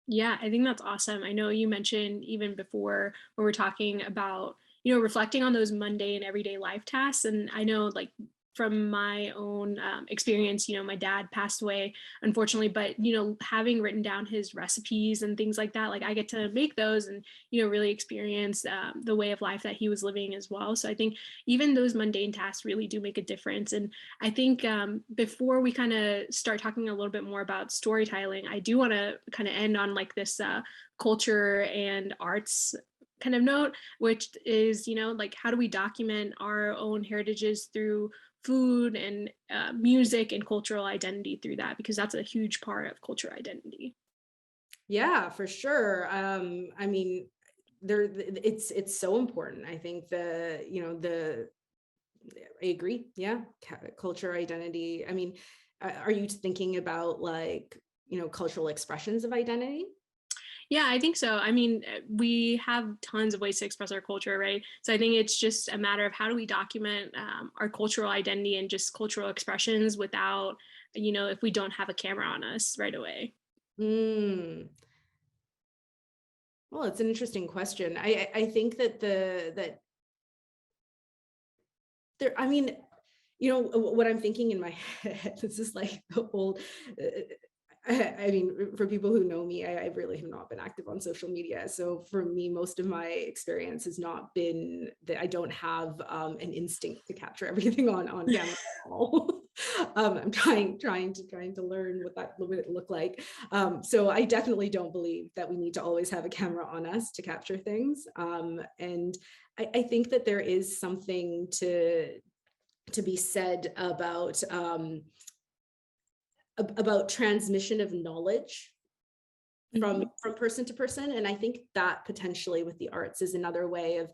Yeah, I think that's awesome. I know you mentioned even before when we're talking about, reflecting on those mundane everyday life tasks. And I know, like, from my own experience, my dad passed away, unfortunately, but, having written down his recipes and things like that, like I get to make those and, really experience the way of life that he was living as well. So I think even those mundane tasks really do make a difference. And I think before we kind of start talking a little bit more about storytelling, I do want to kind of end on like this culture and arts kind of note, which is, like, how do we document our own heritages through food and music and cultural identity through that, because that's a huge part of cultural identity. Yeah, for sure. I mean, it's so important. I think I agree. Yeah, culture identity. I mean, are you thinking about like cultural expressions of identity? Yeah, I think so. I mean, we have tons of ways to express our culture, right? So I think it's just a matter of how do we document our cultural identity and just cultural expressions without, if we don't have a camera on us right away. Mm. Well, it's an interesting question. I think that there, I mean, what I'm thinking in my head, this is like the old, I mean, for people who know me, I really have not been active on social media. So for me, most of my experience has not been that I don't have an instinct to capture everything on camera at all. I'm trying to learn what that would look like. So I definitely don't believe that we need to always have a camera on us to capture things. And I think that there is something to be said about transmission of knowledge from person to person. And I think that potentially with the arts is another way of,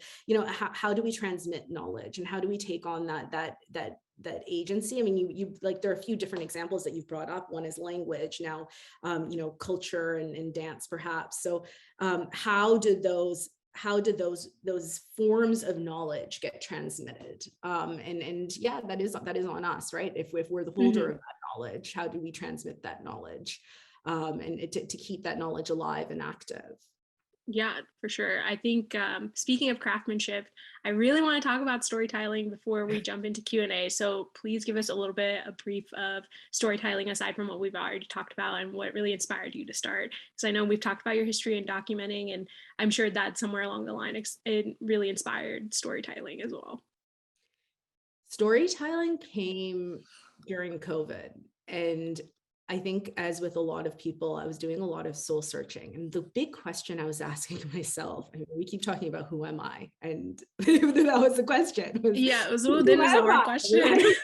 how do we transmit knowledge, and how do we take on that agency? I mean, you like, there are a few different examples that you've brought up. One is language, now culture and dance perhaps. So how did those forms of knowledge get transmitted? And yeah, that is on us, right? If we're the holder of that knowledge, how do we transmit that knowledge, and to keep that knowledge alive and active? Yeah, for sure. I think speaking of craftsmanship, I really want to talk about storytelling before we jump into Q&A. So please give us a little bit, a brief of storytelling aside from what we've already talked about, and what really inspired you to start. Because I know we've talked about your history and documenting, and I'm sure that somewhere along the line it really inspired storytelling as well. Storytelling came during COVID, and I think, as with a lot of people, I was doing a lot of soul searching. And the big question I was asking myself, I mean, we keep talking about who am I? And that was the question. Yeah, it was who within a am hard I? question. Right?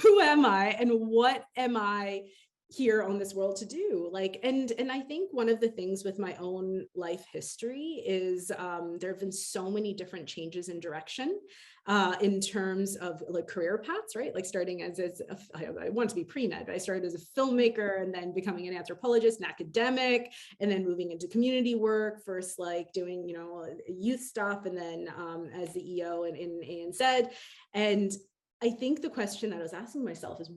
Who am I? And what am I here on this world to do? And I think one of the things with my own life history is there have been so many different changes in direction in terms of like career paths, right? Like starting I want to be pre-med, but I started as a filmmaker, and then becoming an anthropologist, an academic, and then moving into community work, first like doing, youth stuff, and then as the EO in ANZ. And I think the question that I was asking myself is,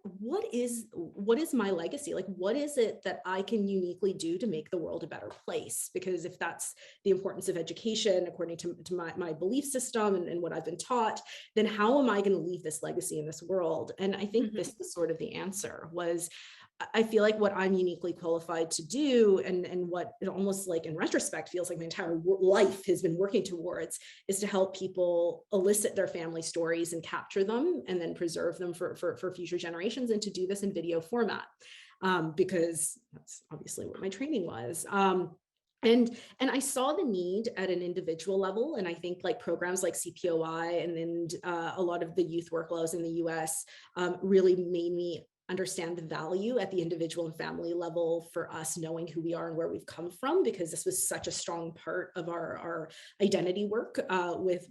what is my legacy? Like, what is it that I can uniquely do to make the world a better place? Because if that's the importance of education, according to my belief system and what I've been taught, then how am I going to leave this legacy in this world? And I think this is sort of the answer. I feel like what I'm uniquely qualified to do, and what it almost like in retrospect feels like my entire life has been working towards, is to help people elicit their family stories and capture them and then preserve them for future generations, and to do this in video format, because that's obviously what my training was. And I saw the need at an individual level. And I think like programs like CPOI and then a lot of the youth work laws in the US really made me understand the value at the individual and family level for us knowing who we are and where we've come from, because this was such a strong part of our identity work with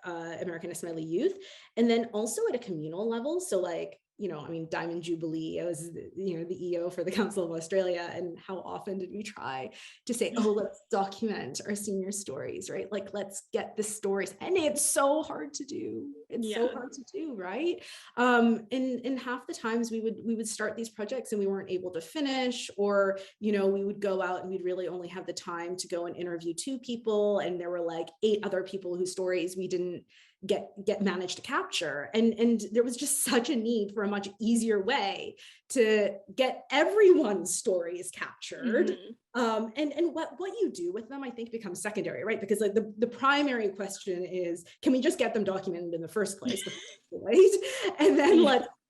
American Ismaili youth. And then also at a communal level. So like, I mean, Diamond Jubilee, I was, the EO for the Council of Australia. And how often did we try to say, oh, let's document our senior stories, right? Like, let's get the stories. And it's so hard to do. So hard to do, right? And half the times we would start these projects and we weren't able to finish, or, we would go out and we'd really only have the time to go and interview 2 people. And there were like 8 other people whose stories we didn't get managed to capture. And there was just such a need for a much easier way to get everyone's stories captured. And what you do with them, I think, becomes secondary, right? Because like the primary question is, can we just get them documented in the first place, right? And then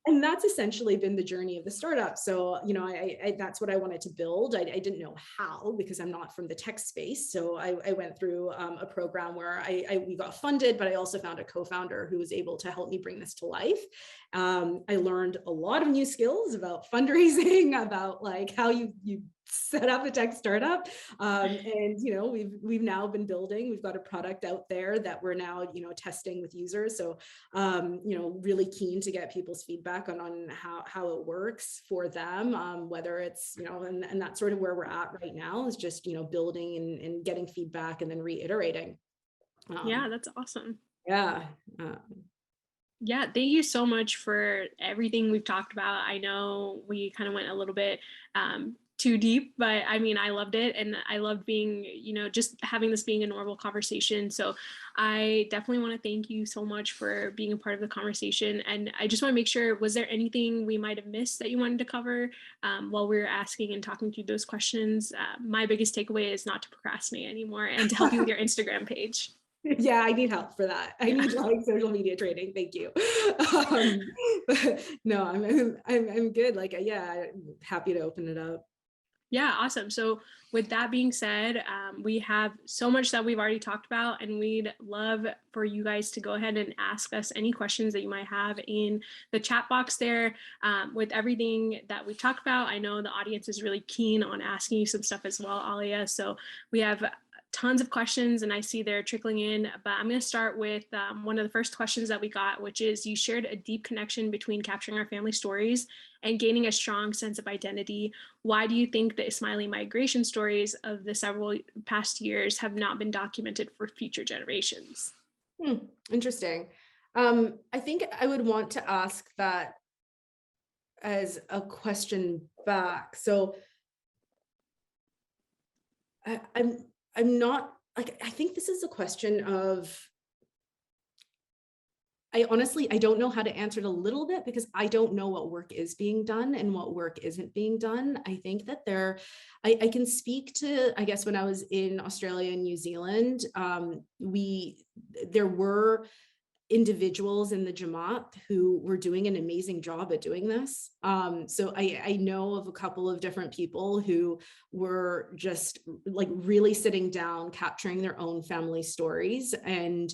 and that's essentially been the journey of the startup. So, I that's what I wanted to build. I didn't know how, because I'm not from the tech space. So I went through a program where we got funded, but I also found a co-founder who was able to help me bring this to life. I learned a lot of new skills about fundraising, about like how you set up a tech startup. And, we've now been building, we've got a product out there that we're now, testing with users. So, really keen to get people's feedback on how it works for them, whether it's, and that's sort of where we're at right now, is just, building and getting feedback and then reiterating. Yeah, that's awesome. Yeah. Yeah, thank you so much for everything we've talked about. I know we kind of went a little bit too deep, but I mean, I loved it, and I loved being, just having this being a normal conversation. So I definitely want to thank you so much for being a part of the conversation. And I just want to make sure, was there anything we might have missed that you wanted to cover while we were asking and talking through those questions? My biggest takeaway is not to procrastinate anymore and to help you with your Instagram page. Yeah, I need help for that. I Yeah. need like social media training. Thank you. But no, I'm good. Like, yeah, I'm happy to open it up. Yeah, awesome. So with that being said, we have so much that we've already talked about, and we'd love for you guys to go ahead and ask us any questions that you might have in the chat box there. With everything that we've talked about, I know the audience is really keen on asking you some stuff as well, Aliaa. So we have tons of questions, and I see they're trickling in, but I'm going to start with one of the first questions that we got, which is, you shared a deep connection between capturing our family stories and gaining a strong sense of identity. Why do you think the Ismaili migration stories of the several past years have not been documented for future generations? Interesting. I think I would want to ask that as a question back. So I'm not like, I think this is a question of, I don't know how to answer it a little bit, because I don't know what work is being done and what work isn't being done. I think that I can speak to, I guess, when I was in Australia and New Zealand, there were individuals in the Jamaat who were doing an amazing job at doing this. So I know of a couple of different people who were just like really sitting down, capturing their own family stories, and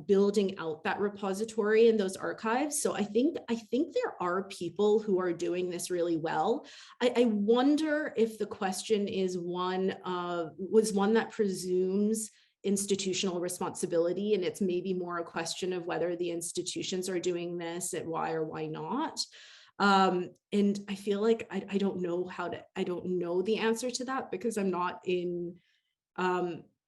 building out that repository and those archives. So I think there are people who are doing this really well. I wonder if the question is one that presumes institutional responsibility, and it's maybe more a question of whether the institutions are doing this and why or why not. And I feel like I don't know the answer to that, because I'm not in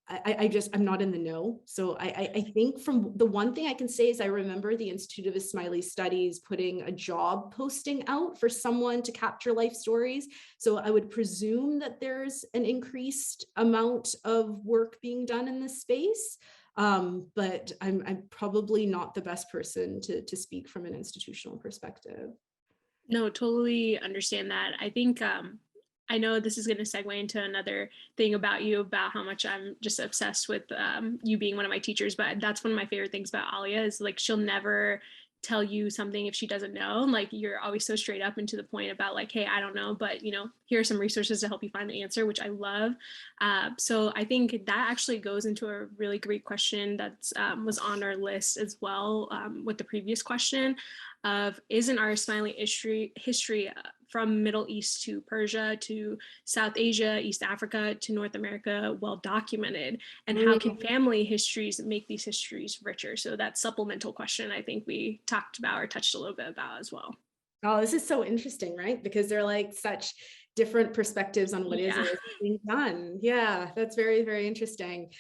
I'm not in the know. So I think, from the one thing I can say is, I remember the Institute of Ismaili Studies putting a job posting out for someone to capture life stories. So I would presume that there's an increased amount of work being done in this space. But I'm probably not the best person to speak from an institutional perspective. No, totally understand that. I think I know this is going to segue into another thing about you, about how much I'm just obsessed with you being one of my teachers. But that's one of my favorite things about Aliaa, is like, she'll never tell you something if she doesn't know. Like, you're always so straight up and to the point about like, hey, I don't know, but here are some resources to help you find the answer, which I love. So I think that actually goes into a really great question that was on our list as well, with the previous question of, isn't our Ismaili history from Middle East to Persia to South Asia, East Africa to North America well documented? And how can family histories make these histories richer? So that supplemental question, I think we talked about or touched a little bit about as well. Oh, this is so interesting, right? Because they're like such different perspectives on what is or isn't being done. Yeah, that's very, very interesting.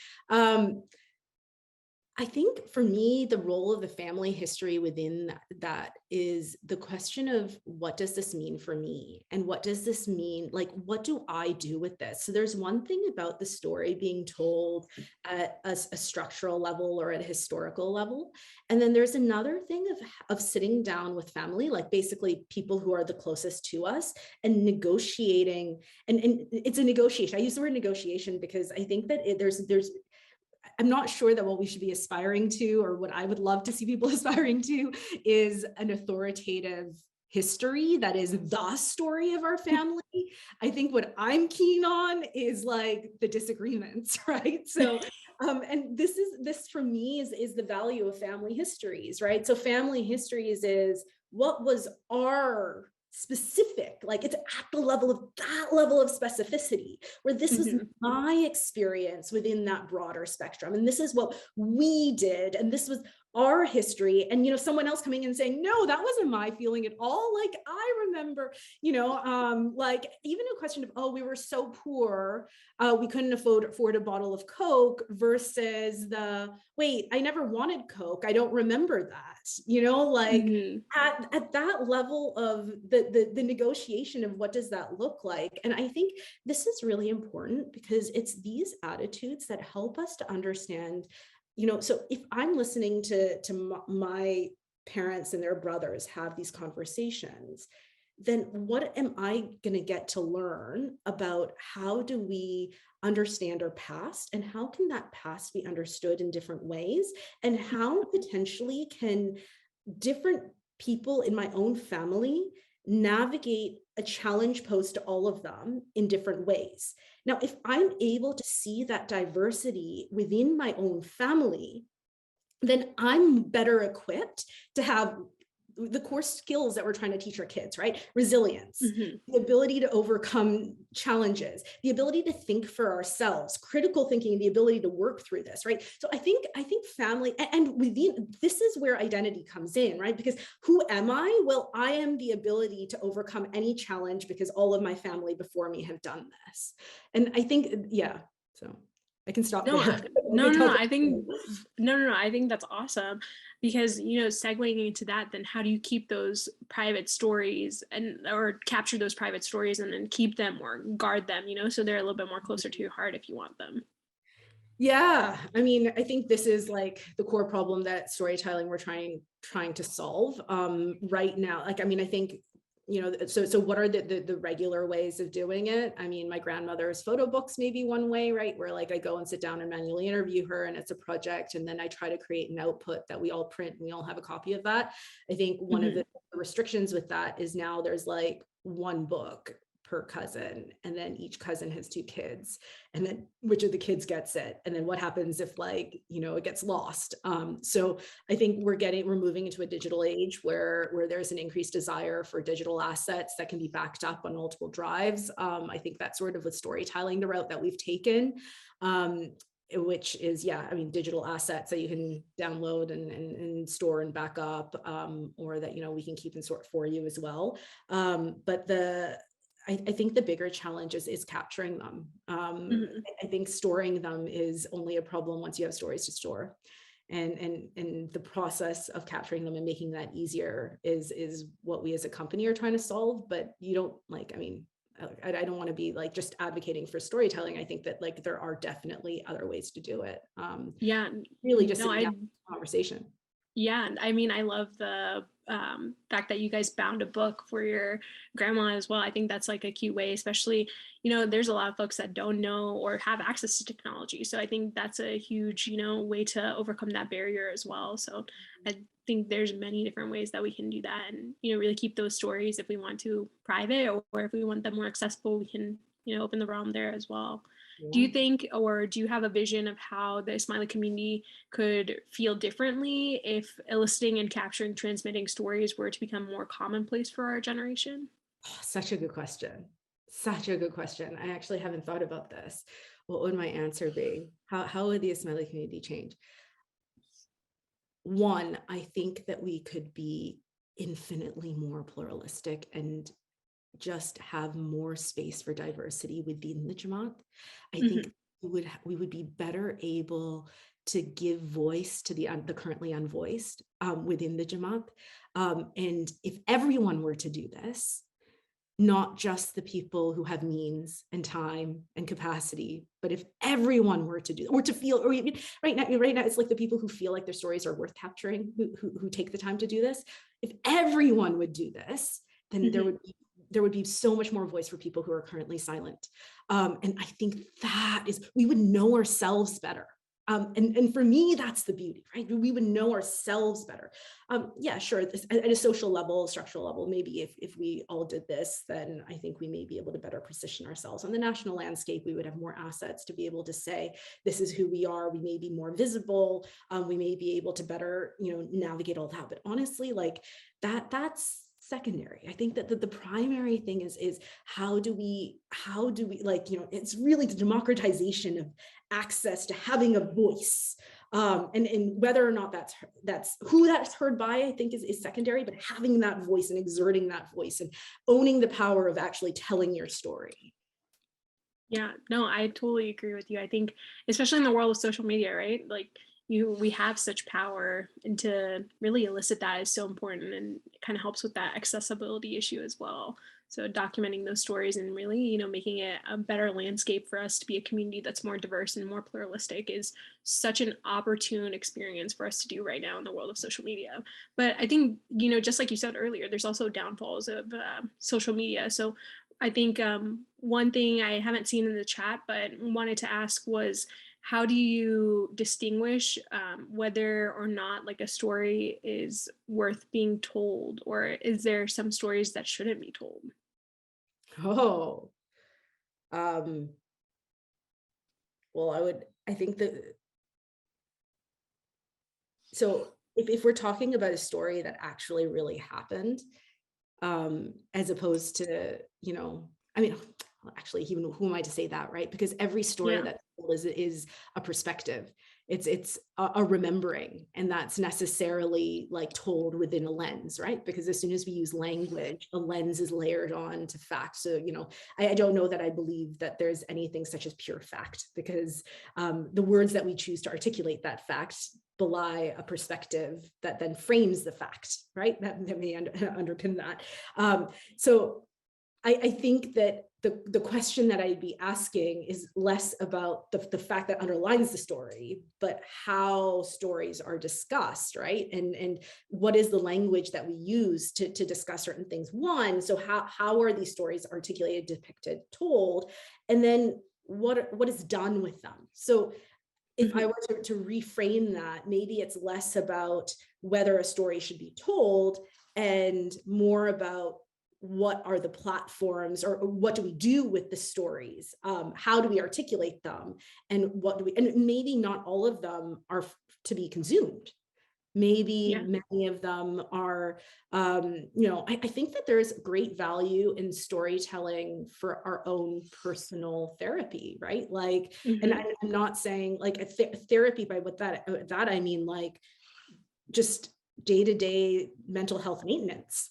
I think for me, the role of the family history within that is the question of, what does this mean for me? And what does this mean? Like, what do I do with this? So there's one thing about the story being told at a structural level or at a historical level. And then there's another thing of sitting down with family, like basically people who are the closest to us, and negotiating. And it's a negotiation. I use the word negotiation because I think that I'm not sure that what we should be aspiring to, or what I would love to see people aspiring to, is an authoritative history that is the story of our family. I think what I'm keen on is like the disagreements, right? So, and this for me is the value of family histories, right? So family histories is what was our specific, like it's at the level of that level of specificity, where this was my experience within that broader spectrum, and this is what we did, and this was our history, and someone else coming in and saying, no, that wasn't my feeling at all. Like, I remember, like even a question of, oh, we were so poor, we couldn't afford a bottle of Coke, versus the, wait, I never wanted Coke, I don't remember that, like at that level of the negotiation of what does that look like. And I think this is really important, because it's these attitudes that help us to understand, so if I'm listening to my parents and their brothers have these conversations, then what am I going to get to learn about how do we understand our past, and how can that past be understood in different ways, and how potentially can different people in my own family navigate a challenge posed to all of them in different ways. Now, if I'm able to see that diversity within my own family, then I'm better equipped to have the core skills that we're trying to teach our kids, right? Resilience, the ability to overcome challenges, the ability to think for ourselves, critical thinking, and the ability to work through this, right? So I think family, and within this is where identity comes in, right? Because who am I? Well, I am the ability to overcome any challenge because all of my family before me have done this. And I think, yeah, so I can stop there. I think I think that's awesome, because segueing into that, then how do you keep those private stories or capture those private stories and then keep them or guard them, so they're a little bit more closer to your heart if you want them. Yeah, I mean, I think this is like the core problem that storytelling we're trying to solve right now. Like, I mean, I think, so what are the regular ways of doing it? I mean, my grandmother's photo books may be one way, right? Where like I go and sit down and manually interview her, and it's a project, and then I try to create an output that we all print and we all have a copy of that. I think one of the restrictions with that is now there's like one book per cousin, and then each cousin has 2 kids, and then which of the kids gets it, and then what happens if like it gets lost. So I think we're moving into a digital age where there's an increased desire for digital assets that can be backed up on multiple drives. I think that's sort of with storytelling the route that we've taken, which is, yeah, I mean, digital assets that you can download and store and back up, or that we can keep and sort for you as well. But I think the bigger challenge is capturing them. I think storing them is only a problem once you have stories to store. And the process of capturing them and making that easier is what we as a company are trying to solve. But you don't I don't want to be like just advocating for storytelling. I think that like there are definitely other ways to do it. Really just conversation. Yeah, I mean, I love the fact that you guys bound a book for your grandma as well. I think that's like a cute way, especially, there's a lot of folks that don't know or have access to technology. So I think that's a huge, way to overcome that barrier as well. So I think there's many different ways that we can do that, and, really keep those stories, if we want to, private, or if we want them more accessible, we can, open the realm there as well. Yeah. Do you think, or do you have a vision of how the Smiley community could feel differently if eliciting and capturing, transmitting stories were to become more commonplace for our generation? Oh, such a good question. Such a good question. I actually haven't thought about this. What would my answer be? How would the Smiley community change? One, I think that we could be infinitely more pluralistic and just have more space for diversity within the Jamaat. I think we would be better able to give voice to the currently unvoiced within the Jamaat. And if everyone were to do this, not just the people who have means and time and capacity, but if everyone were to do, or to feel, or even right now it's like the people who feel like their stories are worth capturing, who take the time to do this. If everyone would do this, then there would be so much more voice for people who are currently silent. And I think we would know ourselves better. And for me, that's the beauty, right? We would know ourselves better. Yeah, sure. At a social level, structural level, maybe if we all did this, then I think we may be able to better position ourselves on the national landscape. We would have more assets to be able to say, this is who we are. We may be more visible. We may be able to better, navigate all that. But honestly, like that's secondary. I think that the primary thing is how do we like, it's really the democratization of access to having a voice. And whether or not that's who that's heard by, I think is secondary, but having that voice and exerting that voice and owning the power of actually telling your story. Yeah, no, I totally agree with you. I think, especially in the world of social media, right? Like we have such power, and to really elicit that is so important, and it kind of helps with that accessibility issue as well. So documenting those stories and really, making it a better landscape for us to be a community that's more diverse and more pluralistic is such an opportune experience for us to do right now in the world of social media. But I think, just like you said earlier, there's also downfalls of social media. So I think one thing I haven't seen in the chat, but wanted to ask was, how do you distinguish whether or not like a story is worth being told, or is there some stories that shouldn't be told? Oh, well, I think that, so if we're talking about a story that actually really happened, as opposed to, I mean, actually, even who am I to say that, right? Because every story Yeah. that's told is a perspective. It's a remembering, and that's necessarily like told within a lens, right? Because as soon as we use language, a lens is layered on to fact. So, I don't know that I believe that there's anything such as pure fact, because the words that we choose to articulate that fact belie a perspective that then frames the fact, right? That may underpin that. So I think that the question that I'd be asking is less about the fact that underlines the story, but how stories are discussed, right? And what is the language that we use to discuss certain things? One, so how are these stories articulated, depicted, told? And then what is done with them? So if I were to reframe that, maybe it's less about whether a story should be told and more about what are the platforms, or what do we do with the stories? How do we articulate them? And and maybe not all of them are to be consumed. Maybe Yeah. many of them are, I think that there's great value in storytelling for our own personal therapy, right? Like, and Hmm. I'm not saying like a therapy by what that I mean, like just day-to-day mental health maintenance,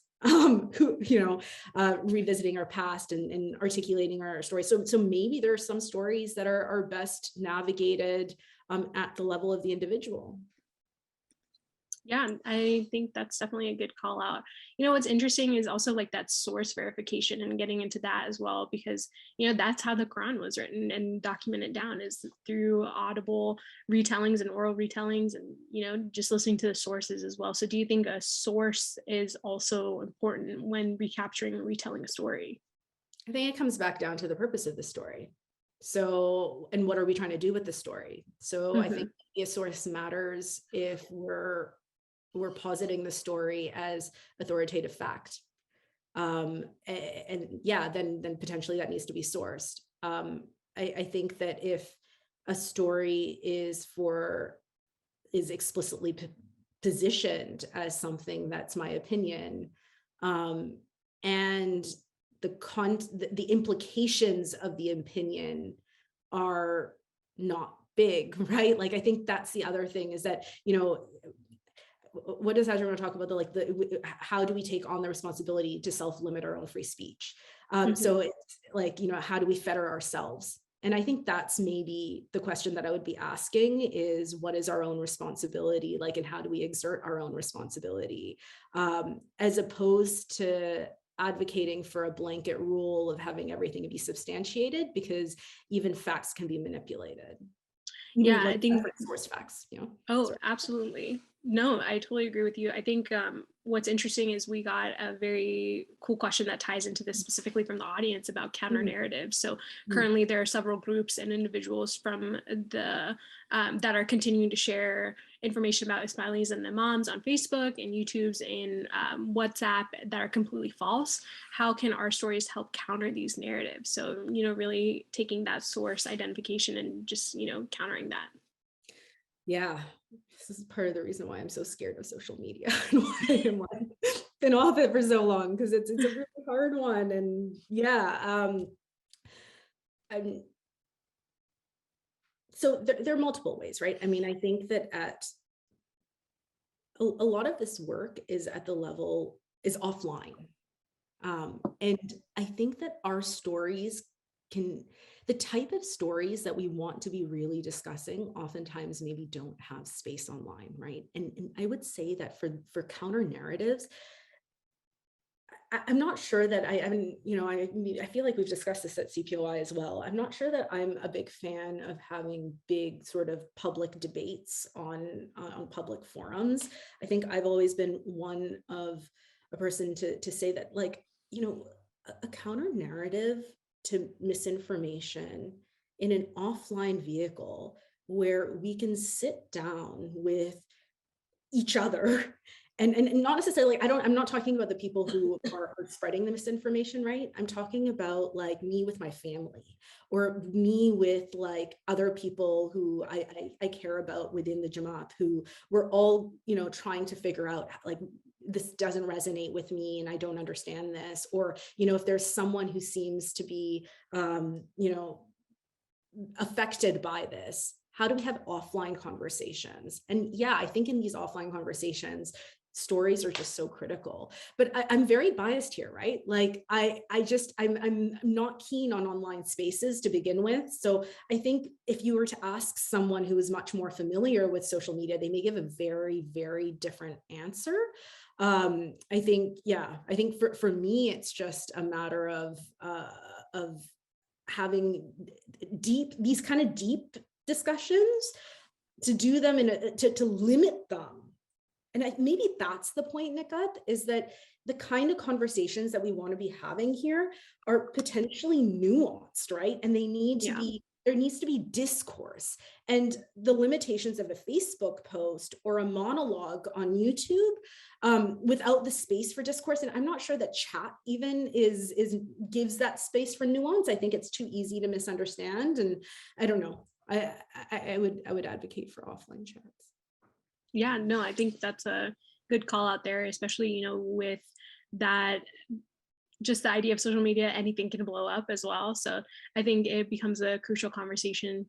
revisiting our past and articulating our stories. So maybe there are some stories that are best navigated at the level of the individual. Yeah, I think that's definitely a good call out. What's interesting is also like that source verification and getting into that as well, because, that's how the Quran was written and documented down, is through audible retellings and oral retellings, and, just listening to the sources as well. So do you think a source is also important when recapturing and retelling a story? I think it comes back down to the purpose of the story. So, and what are we trying to do with the story? So I think a source matters if we're positing the story as authoritative fact. And yeah, then potentially that needs to be sourced. I think that if a story is explicitly positioned as something that's my opinion, and the implications of the opinion are not big, right? Like I think that's the other thing, is that, what does Adrian talk about, how do we take on the responsibility to self-limit our own free speech? So it's like, how do we fetter ourselves? And I think that's maybe the question that I would be asking, is what is our own responsibility like, and how do we exert our own responsibility, as opposed to advocating for a blanket rule of having everything to be substantiated, because even facts can be manipulated. Even Yeah, like I think. source facts, Oh, absolutely. No, I totally agree with you. I think what's interesting is we got a very cool question that ties into this specifically from the audience about counter narratives. So currently there are several groups and individuals from the that are continuing to share information about Ismailis and imams on Facebook and YouTube's and WhatsApp that are completely false. How can our stories help counter these narratives? So, really taking that source identification and just, countering that. Yeah, this is part of the reason why I'm so scared of social media and why I'm like, been off it for so long, because it's a really hard one. And yeah, So there are multiple ways, right? I mean, I think that a lot of this work is at the level is offline. And I think that our stories the type of stories that we want to be really discussing oftentimes maybe don't have space online, right? And I would say that for counter narratives, I'm not sure that I feel like we've discussed this at CPOI as well. I'm not sure that I'm a big fan of having big sort of public debates on public forums. I think I've always been one of a person to say that, like, a counter narrative to misinformation in an offline vehicle where we can sit down with each other and not necessarily, I'm not talking about the people who are spreading the misinformation, right? I'm talking about like me with my family, or me with like other people who I care about within the Jamaat, who we're all, trying to figure out, like, this doesn't resonate with me and I don't understand this. Or, if there's someone who seems to be affected by this, how do we have offline conversations? And yeah, I think in these offline conversations, stories are just so critical. But I'm very biased here, right? Like I'm not keen on online spaces to begin with. So I think if you were to ask someone who is much more familiar with social media, they may give a very, very different answer. I think for me, it's just a matter of having these kind of deep discussions, to do them to limit them. And maybe that's the point, Nikhat, is that the kind of conversations that we want to be having here are potentially nuanced, right? And they need to be, there needs to be discourse. And the limitations of a Facebook post or a monologue on YouTube, without the space for discourse. And I'm not sure that chat even gives that space for nuance. I think it's too easy to misunderstand. And I don't know. I would advocate for offline chats. Yeah, no, I think that's a good call out there, especially, with that, just the idea of social media, anything can blow up as well. So I think it becomes a crucial conversation,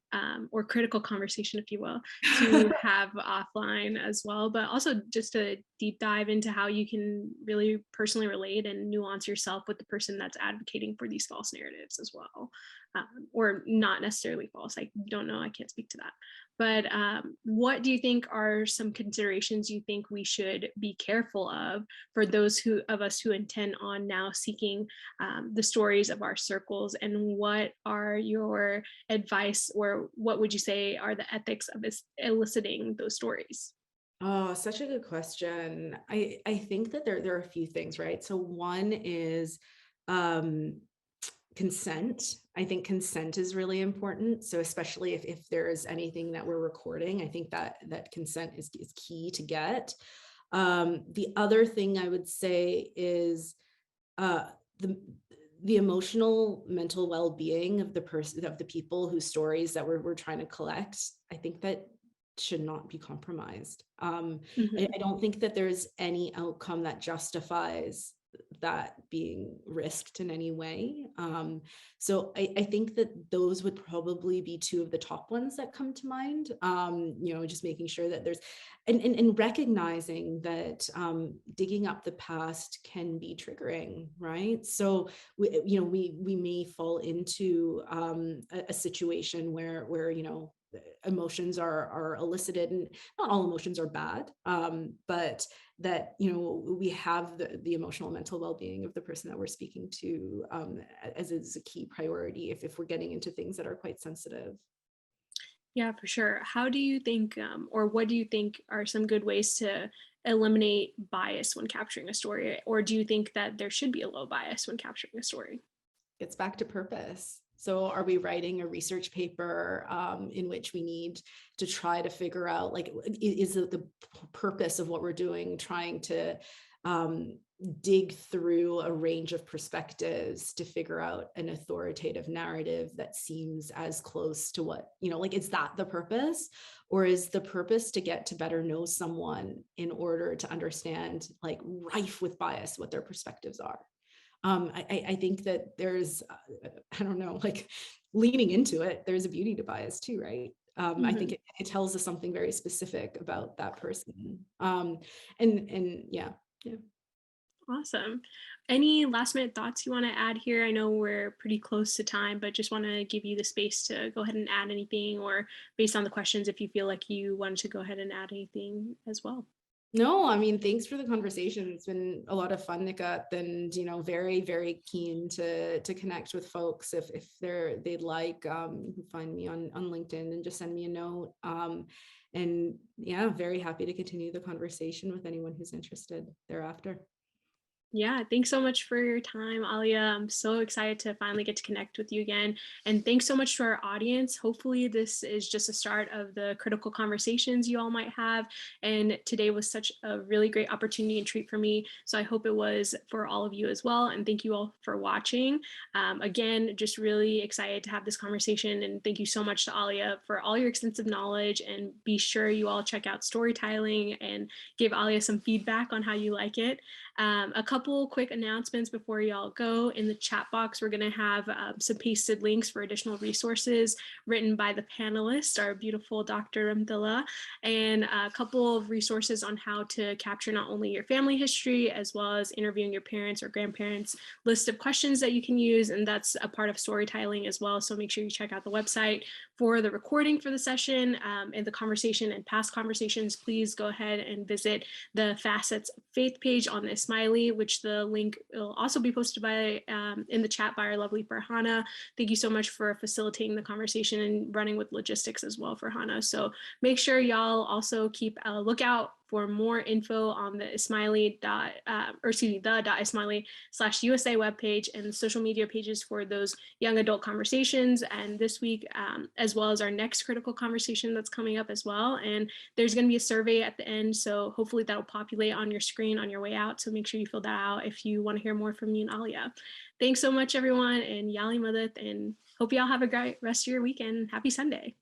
or critical conversation, if you will, to have offline as well, but also just a deep dive into how you can really personally relate and nuance yourself with the person that's advocating for these false narratives as well. Or not necessarily false. I don't know, I can't speak to that. But what do you think are some considerations you think we should be careful of for those of us who intend on now seeking the stories of our circles? And what are your advice, or what would you say are the ethics of eliciting those stories? Oh, such a good question. I think that there are a few things, right? So one is consent. I think consent is really important. So especially if there is anything that we're recording, I think that consent is key to get. The other thing I would say is the emotional, mental well-being of the people whose stories that we're trying to collect. I think that should not be compromised. I don't think that there's any outcome that justifies that being risked in any way. So I think that those would probably be two of the top ones that come to mind. Just making sure that there's, and recognizing that digging up the past can be triggering, right? So we may fall into a situation where emotions are elicited, and not all emotions are bad, but that we have the emotional and mental well-being of the person that we're speaking to as is a key priority if we're getting into things that are quite sensitive. Yeah, for sure. How do you think, or what do you think are some good ways to eliminate bias when capturing a story? Or do you think that there should be a low bias when capturing a story? It's back to purpose. So are we writing a research paper in which we need to try to figure out, like, is it the purpose of what we're doing, trying to dig through a range of perspectives to figure out an authoritative narrative that seems as close to what, like, is that the purpose? Or is the purpose to get to better know someone in order to understand, like, rife with bias, what their perspectives are? I think that there's, I don't know, like, leaning into it, there's a beauty to bias too, right? I think it tells us something very specific about that person. And yeah. Awesome. Any last minute thoughts you want to add here? I know we're pretty close to time, but just want to give you the space to go ahead and add anything, or based on the questions, if you feel like you wanted to go ahead and add anything as well. No, I mean, thanks for the conversation. It's been a lot of fun, Nikhat, and very, very keen to connect with folks if they'd like. You can find me on LinkedIn and just send me a note. And yeah, very happy to continue the conversation with anyone who's interested thereafter. Yeah, thanks so much for your time, Aliaa. I'm so excited to finally get to connect with you again. And thanks so much to our audience. Hopefully this is just a start of the critical conversations you all might have. And today was such a really great opportunity and treat for me. So I hope it was for all of you as well. And thank you all for watching. Again, just really excited to have this conversation. And thank you so much to Aliaa for all your extensive knowledge. And be sure you all check out Storytelling and give Aliaa some feedback on how you like it. A couple quick announcements before y'all go. In the chat box, we're going to have some pasted links for additional resources written by the panelists, our beautiful Dr. Remtilla, and a couple of resources on how to capture not only your family history, as well as interviewing your parents or grandparents, list of questions that you can use, and that's a part of Storytelling as well. So make sure you check out the website for the recording for the session and the conversation and past conversations. Please go ahead and visit the Facets Faith page on the Smiley, which the link will also be posted by in the chat by our lovely Farhana. Thank you so much for facilitating the conversation and running with logistics as well, Farhana. So make sure y'all also keep a lookout for more info on the Ismaili the.ismaili/USA webpage and social media pages for those young adult conversations. And this week, as well as our next critical conversation that's coming up as well. And there's going to be a survey at the end. So hopefully that'll populate on your screen on your way out. So make sure you fill that out if you want to hear more from me and Aliaa. Thanks so much, everyone. And Yali Madhat, and hope y'all have a great rest of your weekend. Happy Sunday.